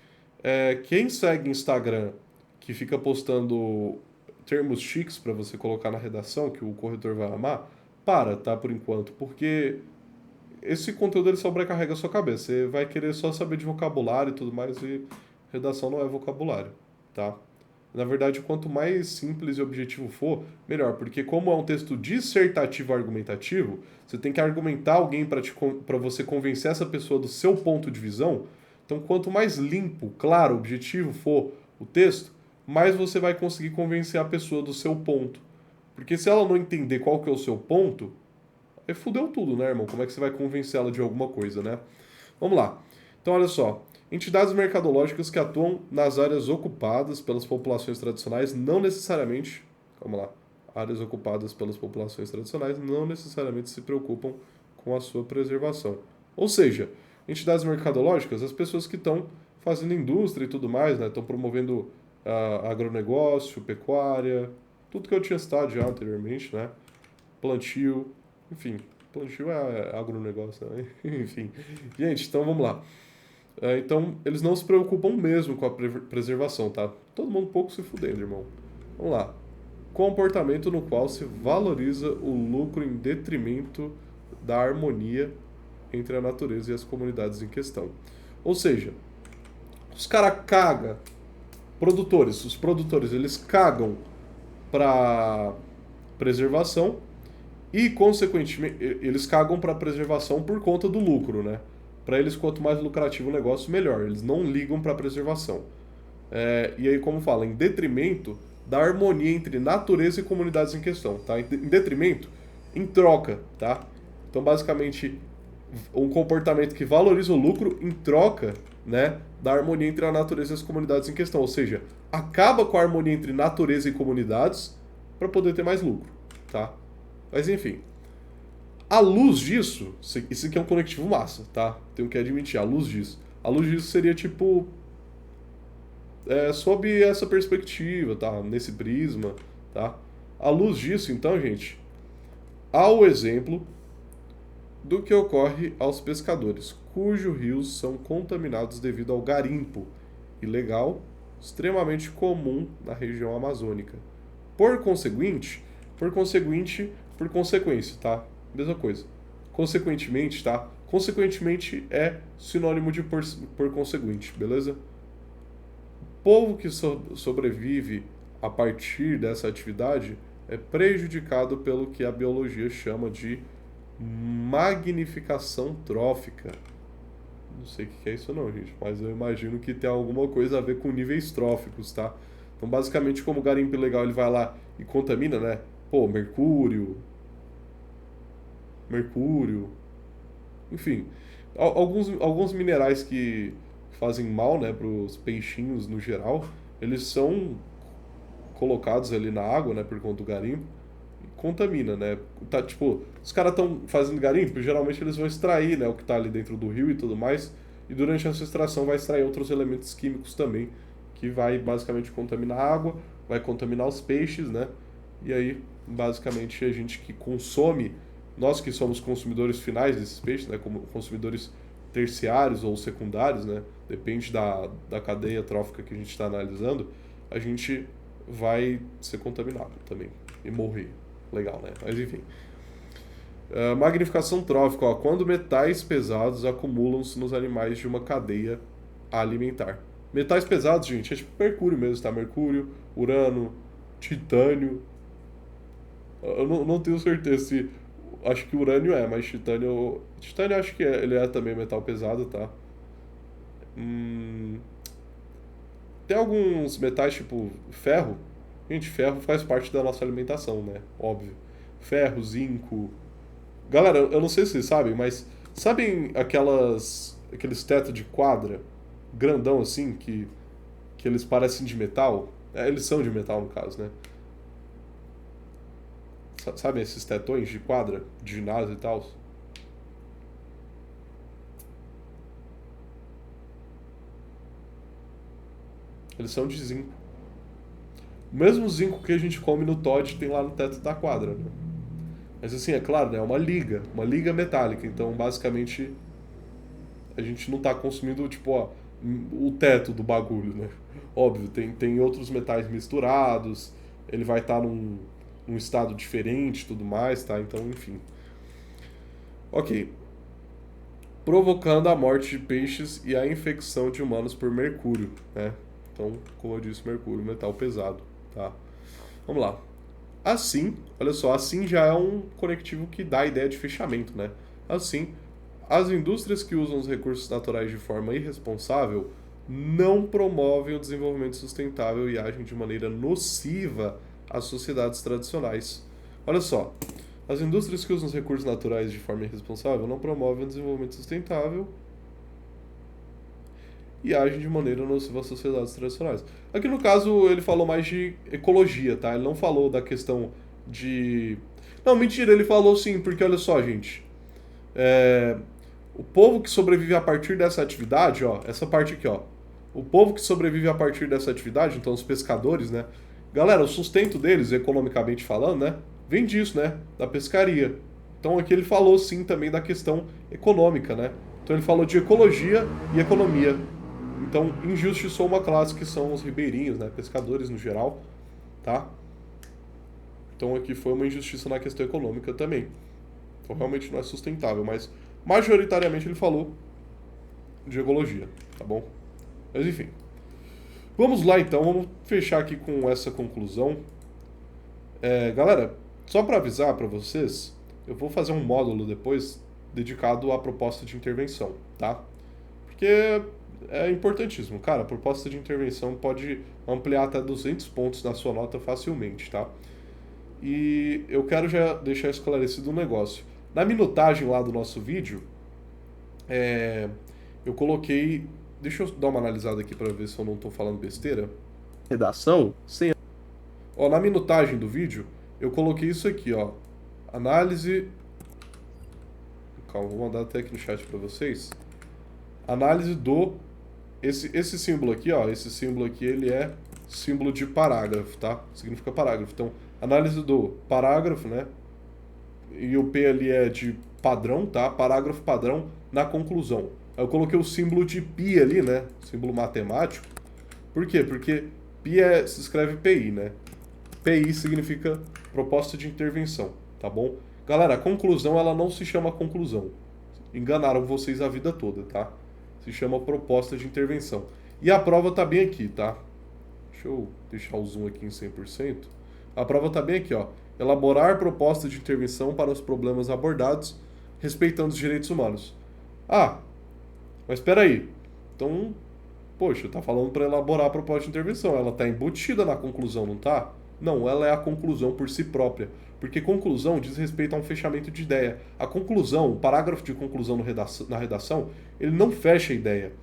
quem segue Instagram que fica postando termos chiques pra você colocar na redação, que o corretor vai amar, tá, por enquanto, porque esse conteúdo ele sobrecarrega a sua cabeça. Você vai querer só saber de vocabulário e tudo mais, e redação não é vocabulário, tá? Na verdade, quanto mais simples e objetivo for, melhor, porque como é um texto dissertativo argumentativo, você tem que argumentar alguém para você convencer essa pessoa do seu ponto de visão. Então, quanto mais limpo, claro, objetivo for o texto, mais você vai conseguir convencer a pessoa do seu ponto. Porque se ela não entender qual que é o seu ponto, aí fudeu tudo, né, irmão? Como é que você vai convencer ela de alguma coisa, né? Vamos lá. Então, olha só. Entidades mercadológicas que atuam nas áreas ocupadas pelas populações tradicionais não necessariamente... Vamos lá. Áreas ocupadas pelas populações tradicionais não necessariamente se preocupam com a sua preservação. Ou seja, entidades mercadológicas, as pessoas que estão fazendo indústria e tudo mais, né? Estão promovendo agronegócio, pecuária, tudo que eu tinha citado já anteriormente, né? Plantio, enfim, plantio é agronegócio, né? Enfim. Gente, então vamos lá. Então, eles não se preocupam mesmo com a preservação, tá? Todo mundo um pouco se fudendo, irmão. Vamos lá. Comportamento no qual se valoriza o lucro em detrimento da harmonia entre a natureza e as comunidades em questão. Ou seja, os caras cagam, os produtores, eles cagam para preservação e, consequentemente, eles cagam para preservação por conta do lucro, né? Para eles, quanto mais lucrativo o negócio, melhor. Eles não ligam para preservação. E aí, como fala, em detrimento da harmonia entre natureza e comunidades em questão, tá? Em detrimento, em troca, tá? Então, basicamente, um comportamento que valoriza o lucro em troca, né, da harmonia entre a natureza e as comunidades em questão. Ou seja, acaba com a harmonia entre natureza e comunidades para poder ter mais lucro, tá? Mas, enfim... À luz disso, isso aqui é um conectivo massa, tá? Tenho que admitir, à luz disso. À luz disso seria tipo... sob essa perspectiva, tá? Nesse prisma, tá? À luz disso, então, gente, há o exemplo do que ocorre aos pescadores, cujos rios são contaminados devido ao garimpo ilegal, extremamente comum na região amazônica. Por consequência, tá? Mesma coisa. Consequentemente, tá? Consequentemente é sinônimo de por conseguinte, beleza? O povo que sobrevive a partir dessa atividade é prejudicado pelo que a biologia chama de magnificação trófica. Não sei o que é isso não, gente, mas eu imagino que tem alguma coisa a ver com níveis tróficos, tá? Então, basicamente, como o garimpo ilegal ele vai lá e contamina, né? Pô, mercúrio, enfim, alguns minerais que fazem mal, né, para os peixinhos no geral, eles são colocados ali na água, né, por conta do garimpo, e contamina, né, tá, tipo, os caras estão fazendo garimpo, geralmente eles vão extrair, né, o que está ali dentro do rio e tudo mais, e durante essa extração vai extrair outros elementos químicos também, que vai basicamente contaminar a água, vai contaminar os peixes, né, e aí, basicamente, a gente que consome, nós que somos consumidores finais desses peixes, né, como consumidores terciários ou secundários, né, depende da cadeia trófica que a gente está analisando, a gente vai ser contaminado também e morrer. Legal, né? Mas enfim. Magnificação trófica, ó, quando metais pesados acumulam-se nos animais de uma cadeia alimentar. Metais pesados, gente, é tipo mercúrio mesmo, tá? Mercúrio, urânio, titânio. Eu não tenho certeza se... Acho que urânio mas titânio... Titânio acho que ele é também metal pesado, tá? Tem alguns metais, tipo ferro. Gente, ferro faz parte da nossa alimentação, né? Óbvio. Ferro, zinco... Galera, eu não sei se vocês sabem, mas... Sabem aqueles tetos de quadra? Grandão assim, que eles parecem de metal? Eles são de metal, no caso, né? Sabe esses tetões de quadra, de ginásio e tal? Eles são de zinco. O mesmo zinco que a gente come no Todd tem lá no teto da quadra, né? Mas assim, é claro, né? É uma liga metálica. Então, basicamente, a gente não tá consumindo, tipo, ó, o teto do bagulho, né? Óbvio, tem outros metais misturados, ele vai estar num estado diferente e tudo mais, tá? Então, enfim. Ok. Provocando a morte de peixes e a infecção de humanos por mercúrio, né? Então, como eu disse, mercúrio, metal pesado, tá? Vamos lá. Assim, olha só, assim já é um conectivo que dá a ideia de fechamento, né? Assim, as indústrias que usam os recursos naturais de forma irresponsável não promovem o desenvolvimento sustentável e agem de maneira nociva às sociedades tradicionais. Olha só, as indústrias que usam os recursos naturais de forma irresponsável não promovem o desenvolvimento sustentável e agem de maneira nociva às sociedades tradicionais. Aqui no caso ele falou mais de ecologia, tá? Ele não falou da questão de... Não, mentira, ele falou sim, porque olha só, gente. O povo que sobrevive a partir dessa atividade, ó, essa parte aqui, ó. O povo que sobrevive a partir dessa atividade, então os pescadores, né? Galera, o sustento deles, economicamente falando, né? Vem disso, né? Da pescaria. Então aqui ele falou sim também da questão econômica, né? Então ele falou de ecologia e economia. Então injustiçou uma classe que são os ribeirinhos, né? Pescadores no geral, tá? Então aqui foi uma injustiça na questão econômica também. Então realmente não é sustentável, mas majoritariamente ele falou de ecologia, tá bom? Mas enfim. Vamos lá então, vamos fechar aqui com essa conclusão. Galera, só para avisar para vocês, eu vou fazer um módulo depois dedicado à proposta de intervenção, tá? Porque é importantíssimo. Cara, a proposta de intervenção pode ampliar até 200 pontos na sua nota facilmente, tá? E eu quero já deixar esclarecido um negócio. Na minutagem lá do nosso vídeo, eu coloquei... Deixa eu dar uma analisada aqui para ver se eu não estou falando besteira. Redação, sem... Ó, na minutagem do vídeo, eu coloquei isso aqui, ó. Análise... Calma, vou mandar até aqui no chat para vocês. Análise do... Esse símbolo aqui, ó. Esse símbolo aqui, ele é símbolo de parágrafo, tá? Significa parágrafo. Então, análise do parágrafo, né? E o P ali é de padrão, tá? Parágrafo padrão na conclusão. Aí eu coloquei o símbolo de pi ali, né? Símbolo matemático. Por quê? Porque pi se escreve PI, né? PI significa proposta de intervenção, tá bom? Galera, a conclusão, ela não se chama conclusão. Enganaram vocês a vida toda, tá? Se chama proposta de intervenção. E a prova tá bem aqui, tá? Deixa eu deixar o zoom aqui em 100%. A prova tá bem aqui, ó. Elaborar proposta de intervenção para os problemas abordados, respeitando os direitos humanos. Ah, mas espera aí. Então, poxa, tá falando para elaborar a proposta de intervenção. Ela tá embutida na conclusão, não tá? Não, ela é a conclusão por si própria. Porque conclusão diz respeito a um fechamento de ideia. A conclusão, o parágrafo de conclusão na redação, ele não fecha a ideia.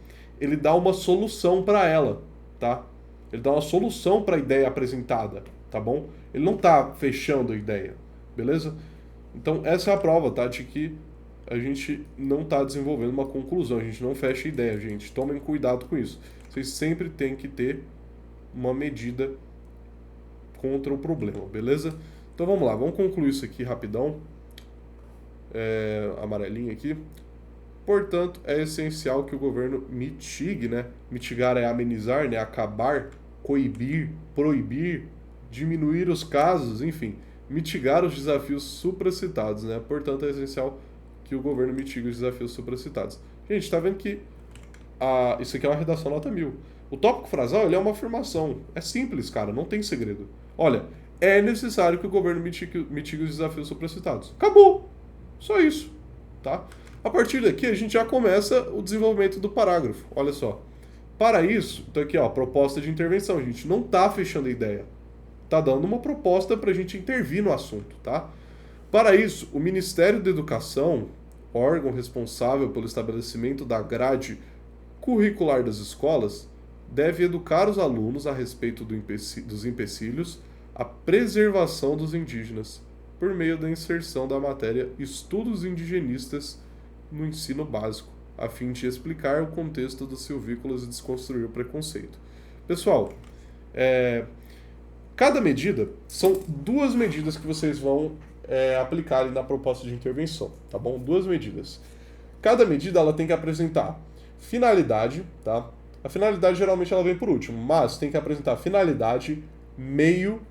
Ele dá uma solução para ela, tá? Ele dá uma solução para a ideia apresentada, tá bom? Ele não tá fechando a ideia, beleza? Então, essa é a prova, tá? De que a gente não tá desenvolvendo uma conclusão, a gente não fecha a ideia, gente. Tomem cuidado com isso. Vocês sempre têm que ter uma medida contra o problema, beleza? Então vamos lá, vamos concluir isso aqui rapidão. Amarelinho aqui. Portanto, é essencial que o governo mitigue, né? Mitigar é amenizar, né? Acabar, coibir, proibir, diminuir os casos, enfim, mitigar os desafios supracitados, né? Portanto, é essencial que o governo mitigue os desafios supracitados. Gente, tá vendo que isso aqui é uma redação nota 1000. O tópico frasal, ele é uma afirmação. É simples, cara, não tem segredo. Olha, é necessário que o governo mitigue os desafios supracitados. Acabou! Só isso, tá? A partir daqui, a gente já começa o desenvolvimento do parágrafo. Olha só. Para isso, então aqui, ó, proposta de intervenção. A gente não tá fechando a ideia. Tá dando uma proposta para a gente intervir no assunto, tá? Para isso, o Ministério da Educação, órgão responsável pelo estabelecimento da grade curricular das escolas, deve educar os alunos a respeito dos empecilhos à preservação dos indígenas, por meio da inserção da matéria Estudos Indigenistas no ensino básico, a fim de explicar o contexto dos silvícolas e desconstruir o preconceito. Pessoal, cada medida são 2 medidas que vocês vão aplicar ali na proposta de intervenção, tá bom? 2 medidas. Cada medida ela tem que apresentar finalidade, tá? A finalidade geralmente ela vem por último, mas tem que apresentar finalidade, meio,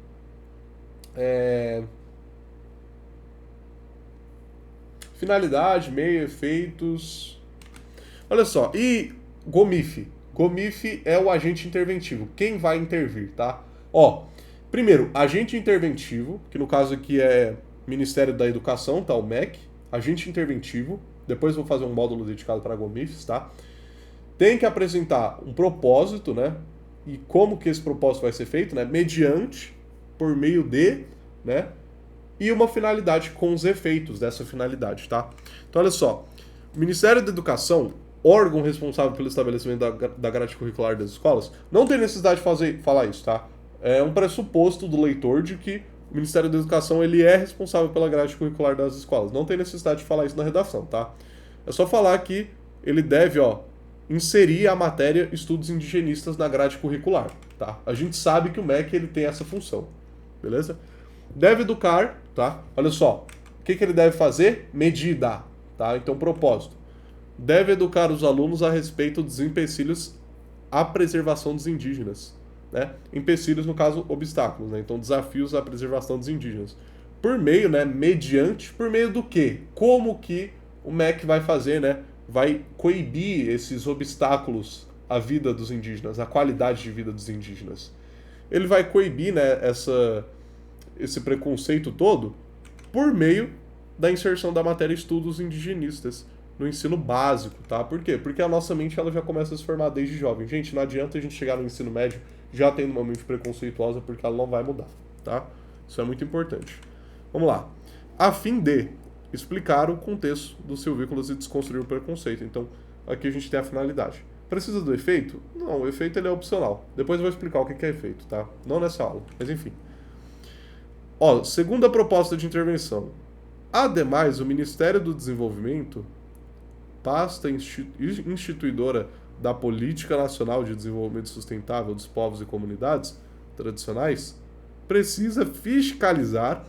finalidade, meio, efeitos. Olha só, e GOMIF. GOMIF é o agente interventivo. Quem vai intervir, tá? Ó, primeiro, agente interventivo, que no caso aqui é Ministério da Educação, tá? O MEC. Agente interventivo. Depois vou fazer um módulo dedicado para GOMIFs, tá? Tem que apresentar um propósito, né? E como que esse propósito vai ser feito, né? Mediante, por meio de, né? E uma finalidade com os efeitos dessa finalidade, tá? Então, olha só. O Ministério da Educação, órgão responsável pelo estabelecimento da grade curricular das escolas, não tem necessidade de falar isso, tá? É um pressuposto do leitor de que o Ministério da Educação ele é responsável pela grade curricular das escolas. Não tem necessidade de falar isso na redação, tá? É só falar que ele deve, inserir a matéria estudos indigenistas na grade curricular, tá? A gente sabe que o MEC ele tem essa função, beleza? Deve educar, tá? Olha só, o que ele deve fazer? Medida, tá? Então, propósito. Deve educar os alunos a respeito dos empecilhos à preservação dos indígenas, né? Empecilhos, no caso, obstáculos, né? Então, desafios à preservação dos indígenas. Por meio, né? Mediante, por meio do quê? Como que o MEC vai fazer, né? Vai coibir esses obstáculos à vida dos indígenas, à qualidade de vida dos indígenas. Ele vai coibir, né, esse preconceito todo por meio da inserção da matéria estudos indigenistas no ensino básico, tá? Por quê? Porque a nossa mente ela já começa a se formar desde jovem. Gente, não adianta a gente chegar no ensino médio já tendo uma mente preconceituosa, porque ela não vai mudar, tá? Isso é muito importante. Vamos lá. A fim de explicar o contexto dos silvícolas e desconstruir o preconceito. Então, aqui a gente tem a finalidade. Precisa do efeito? Não, o efeito ele é opcional. Depois eu vou explicar o que é efeito, tá? Não nessa aula, mas enfim. Segunda proposta de intervenção. Ademais, o Ministério do Desenvolvimento, pasta instituidora da Política Nacional de Desenvolvimento Sustentável dos Povos e Comunidades Tradicionais, precisa fiscalizar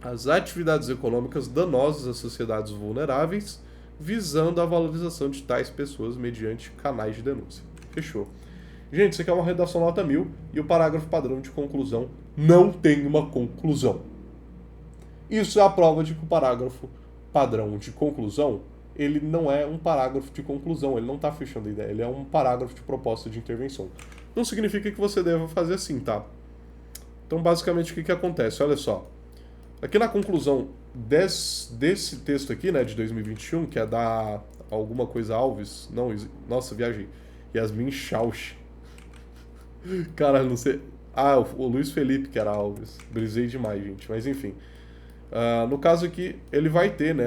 as atividades econômicas danosas às sociedades vulneráveis, visando a valorização de tais pessoas mediante canais de denúncia. Fechou. Gente, isso aqui é uma redação nota 1000 e o parágrafo padrão de conclusão não tem uma conclusão. Isso é a prova de que o parágrafo padrão de conclusão, ele não é um parágrafo de conclusão, ele não está fechando a ideia, ele é um parágrafo de proposta de intervenção. Não significa que você deva fazer assim, tá? Então, basicamente, o que acontece? Olha só. Aqui na conclusão desse texto aqui, né, de 2021, que é da alguma coisa Alves, nossa, viajei, Yasmin Schausch. Cara, não sei. O Luiz Felipe que era Alves. Brisei demais, gente, mas enfim. No caso aqui, ele vai ter, né,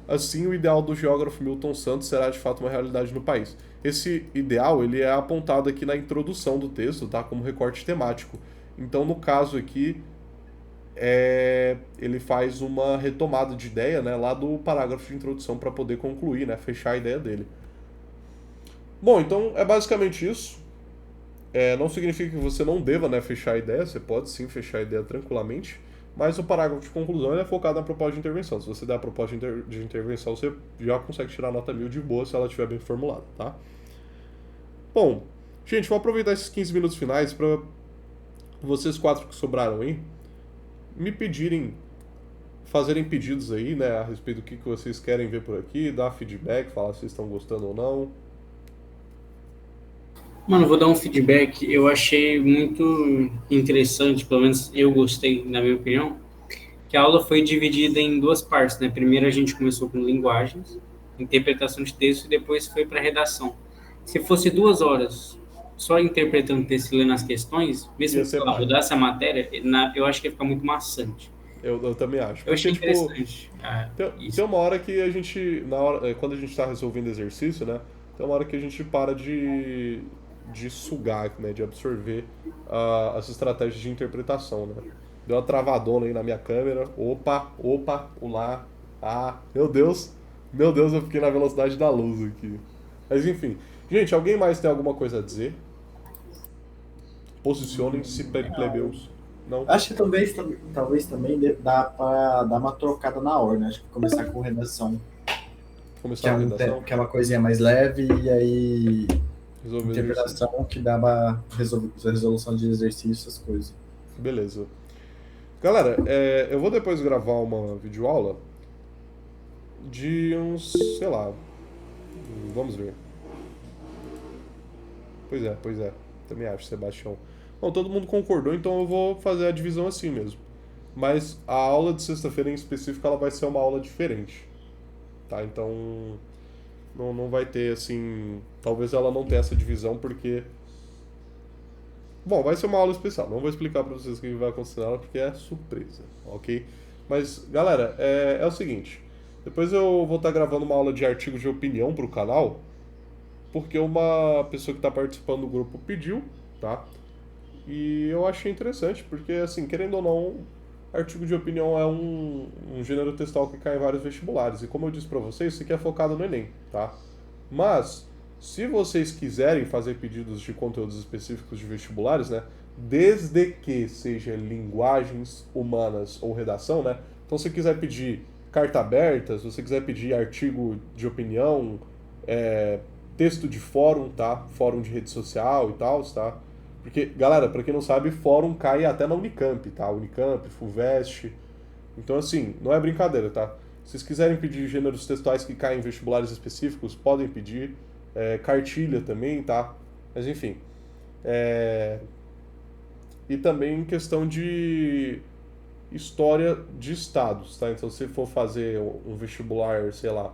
assim o ideal do geógrafo Milton Santos será de fato uma realidade no país. Esse ideal, ele é apontado aqui na introdução do texto, tá, como recorte temático. Então, no caso aqui, ele faz uma retomada de ideia, né, lá do parágrafo de introdução para poder concluir, né, fechar a ideia dele. Bom, então é basicamente isso. Não significa que você não deva, né, fechar a ideia, você pode sim fechar a ideia tranquilamente, mas o parágrafo de conclusão ele é focado na proposta de intervenção. Se você der a proposta de intervenção, você já consegue tirar a nota 1000 de boa se ela estiver bem formulada, tá? Bom, gente, vou aproveitar esses 15 minutos finais para vocês 4 que sobraram aí me fazerem pedidos aí, né, a respeito do que vocês querem ver por aqui, dar feedback, falar se vocês estão gostando ou não. Mano, vou dar um feedback. Eu achei muito interessante, pelo menos eu gostei, na minha opinião, que a aula foi dividida em 2 partes, né? Primeiro a gente começou com linguagens, interpretação de texto, e depois foi para redação. Se fosse 2 horas só interpretando texto e lendo as questões, mesmo que ela mudasse a matéria, eu acho que ia ficar muito maçante. Eu também acho. Eu achei interessante. Tem uma hora que a gente, quando a gente está resolvendo exercício, né? Tem uma hora que a gente para de sugar, né, de absorver as estratégias de interpretação, né? Deu uma travadona aí na minha câmera. Opa, olá. Meu Deus, eu fiquei na velocidade da luz aqui. Mas enfim. Gente, alguém mais tem alguma coisa a dizer? Posicionem-se, plebeus. Não? Acho que talvez também dá pra dar uma trocada na ordem. Acho que começar com redação, Começar a redação? que é uma coisinha mais leve, e aí Resolver interpretação que dá uma resolução de exercício, essas coisas. Beleza. Galera, eu vou depois gravar uma videoaula de uns, sei lá, vamos ver. Pois é. Também acho, Sebastião. Bom, todo mundo concordou, então eu vou fazer a divisão assim mesmo. Mas a aula de sexta-feira em específico, ela vai ser uma aula diferente. Tá? Então, não vai ter, assim... Talvez ela não tenha essa divisão, porque... Bom, vai ser uma aula especial. Não vou explicar pra vocês o que vai acontecer nela, porque é surpresa, ok? Mas, galera, é o seguinte. Depois eu vou estar gravando uma aula de artigos de opinião pro canal, porque uma pessoa que está participando do grupo pediu, tá? E eu achei interessante, porque, assim, querendo ou não, artigo de opinião é um gênero textual que cai em vários vestibulares. E como eu disse pra vocês, isso aqui é focado no Enem, tá? Mas, se vocês quiserem fazer pedidos de conteúdos específicos de vestibulares, né? Desde que seja linguagens humanas ou redação, né? Então, se você quiser pedir carta aberta, se você quiser pedir artigo de opinião, texto de fórum, tá? Fórum de rede social e tal, tá? Porque, galera, pra quem não sabe, fórum cai até na Unicamp, tá? Unicamp, FUVEST. Então, assim, não é brincadeira, tá? Se vocês quiserem pedir gêneros textuais que caem em vestibulares específicos, podem pedir. Cartilha também, tá? Mas, enfim. E também questão de história de estados, tá? Então, se for fazer um vestibular, sei lá,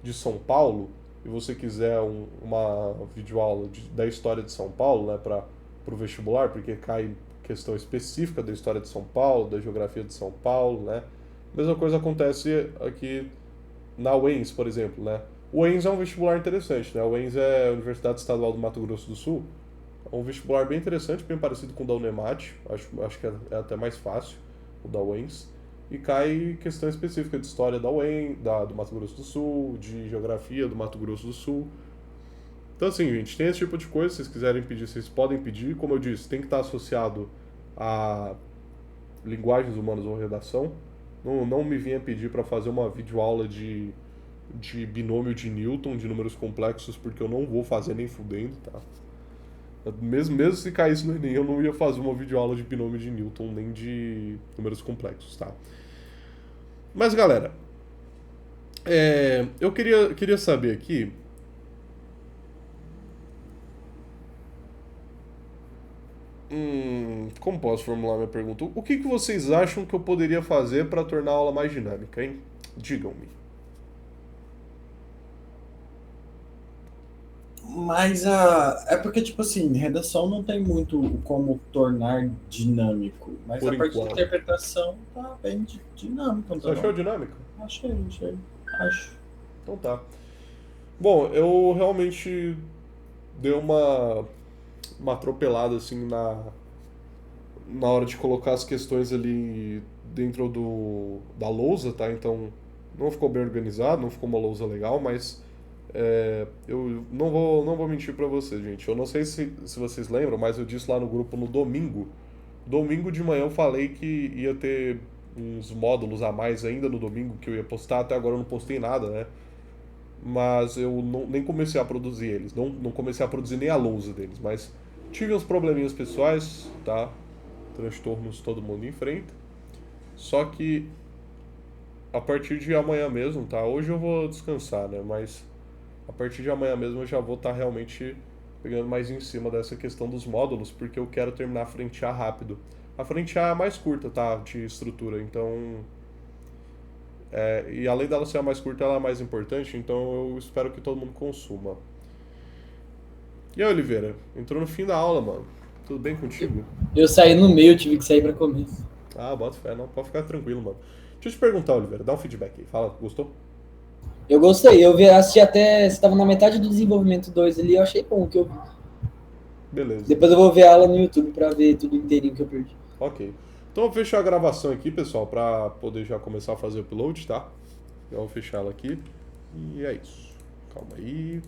de São Paulo, e você quiser uma videoaula da história de São Paulo, né, para o vestibular, porque cai questão específica da história de São Paulo, da geografia de São Paulo, né? Mesma coisa acontece aqui na UENS, por exemplo, né? O UENS é um vestibular interessante, né? O UENS é a Universidade Estadual do Mato Grosso do Sul. É um vestibular bem interessante, bem parecido com o da Unemat. Acho que é até mais fácil o da UENS. E cai questão específica de história da UEM, do Mato Grosso do Sul, de geografia do Mato Grosso do Sul. Então, assim, gente, tem esse tipo de coisa. Se vocês quiserem pedir, vocês podem pedir. Como eu disse, tem que estar associado a linguagens humanas ou redação. Não me venha pedir para fazer uma videoaula de binômio de Newton, de números complexos, porque eu não vou fazer nem fudendo, tá? Mesmo se caísse no Enem, eu não ia fazer uma videoaula de binômio de Newton, nem de números complexos, tá? Mas, galera, eu queria saber aqui... como posso formular minha pergunta? O que vocês acham que eu poderia fazer para tornar a aula mais dinâmica, hein? Digam-me. Mas é porque, tipo assim, redação não tem muito como tornar dinâmico. Mas Por a parte enquanto. de interpretação tá bem dinâmica. Você achou dinâmica? Achei. Acho. Então tá. Bom, eu realmente dei uma atropelada assim na hora de colocar as questões ali dentro da lousa, tá? Então não ficou bem organizado, não ficou uma lousa legal, mas eu não vou mentir pra vocês, gente. Eu não sei se vocês lembram, mas eu disse lá no grupo no domingo. Domingo de manhã eu falei que ia ter uns módulos a mais ainda no domingo que eu ia postar. Até agora eu não postei nada, né? Mas eu nem comecei a produzir eles. Não comecei a produzir nem a lousa deles. Mas tive uns probleminhas pessoais, tá? Transtornos todo mundo enfrenta. Só que a partir de amanhã mesmo, tá? Hoje eu vou descansar, né? Mas a partir de amanhã mesmo eu já vou estar realmente pegando mais em cima dessa questão dos módulos, porque eu quero terminar a frente A rápido. A frente A é a mais curta, tá? De estrutura, então... e além dela ser a mais curta, ela é a mais importante, então eu espero que todo mundo consuma. E aí, Oliveira? Entrou no fim da aula, mano. Tudo bem contigo? Eu saí no meio, tive que sair pra comer. Ah, bota fé, não. Pode ficar tranquilo, mano. Deixa eu te perguntar, Oliveira, dá um feedback aí. Fala, gostou? Eu gostei, assisti até, você tava na metade do desenvolvimento 2 ali, eu achei bom o que eu vi. Beleza. Depois eu vou ver a aula no YouTube pra ver tudo inteirinho que eu perdi. Ok. Então eu vou fechar a gravação aqui, pessoal, pra poder já começar a fazer o upload, tá? Eu vou fechar ela aqui. E é isso. Calma aí.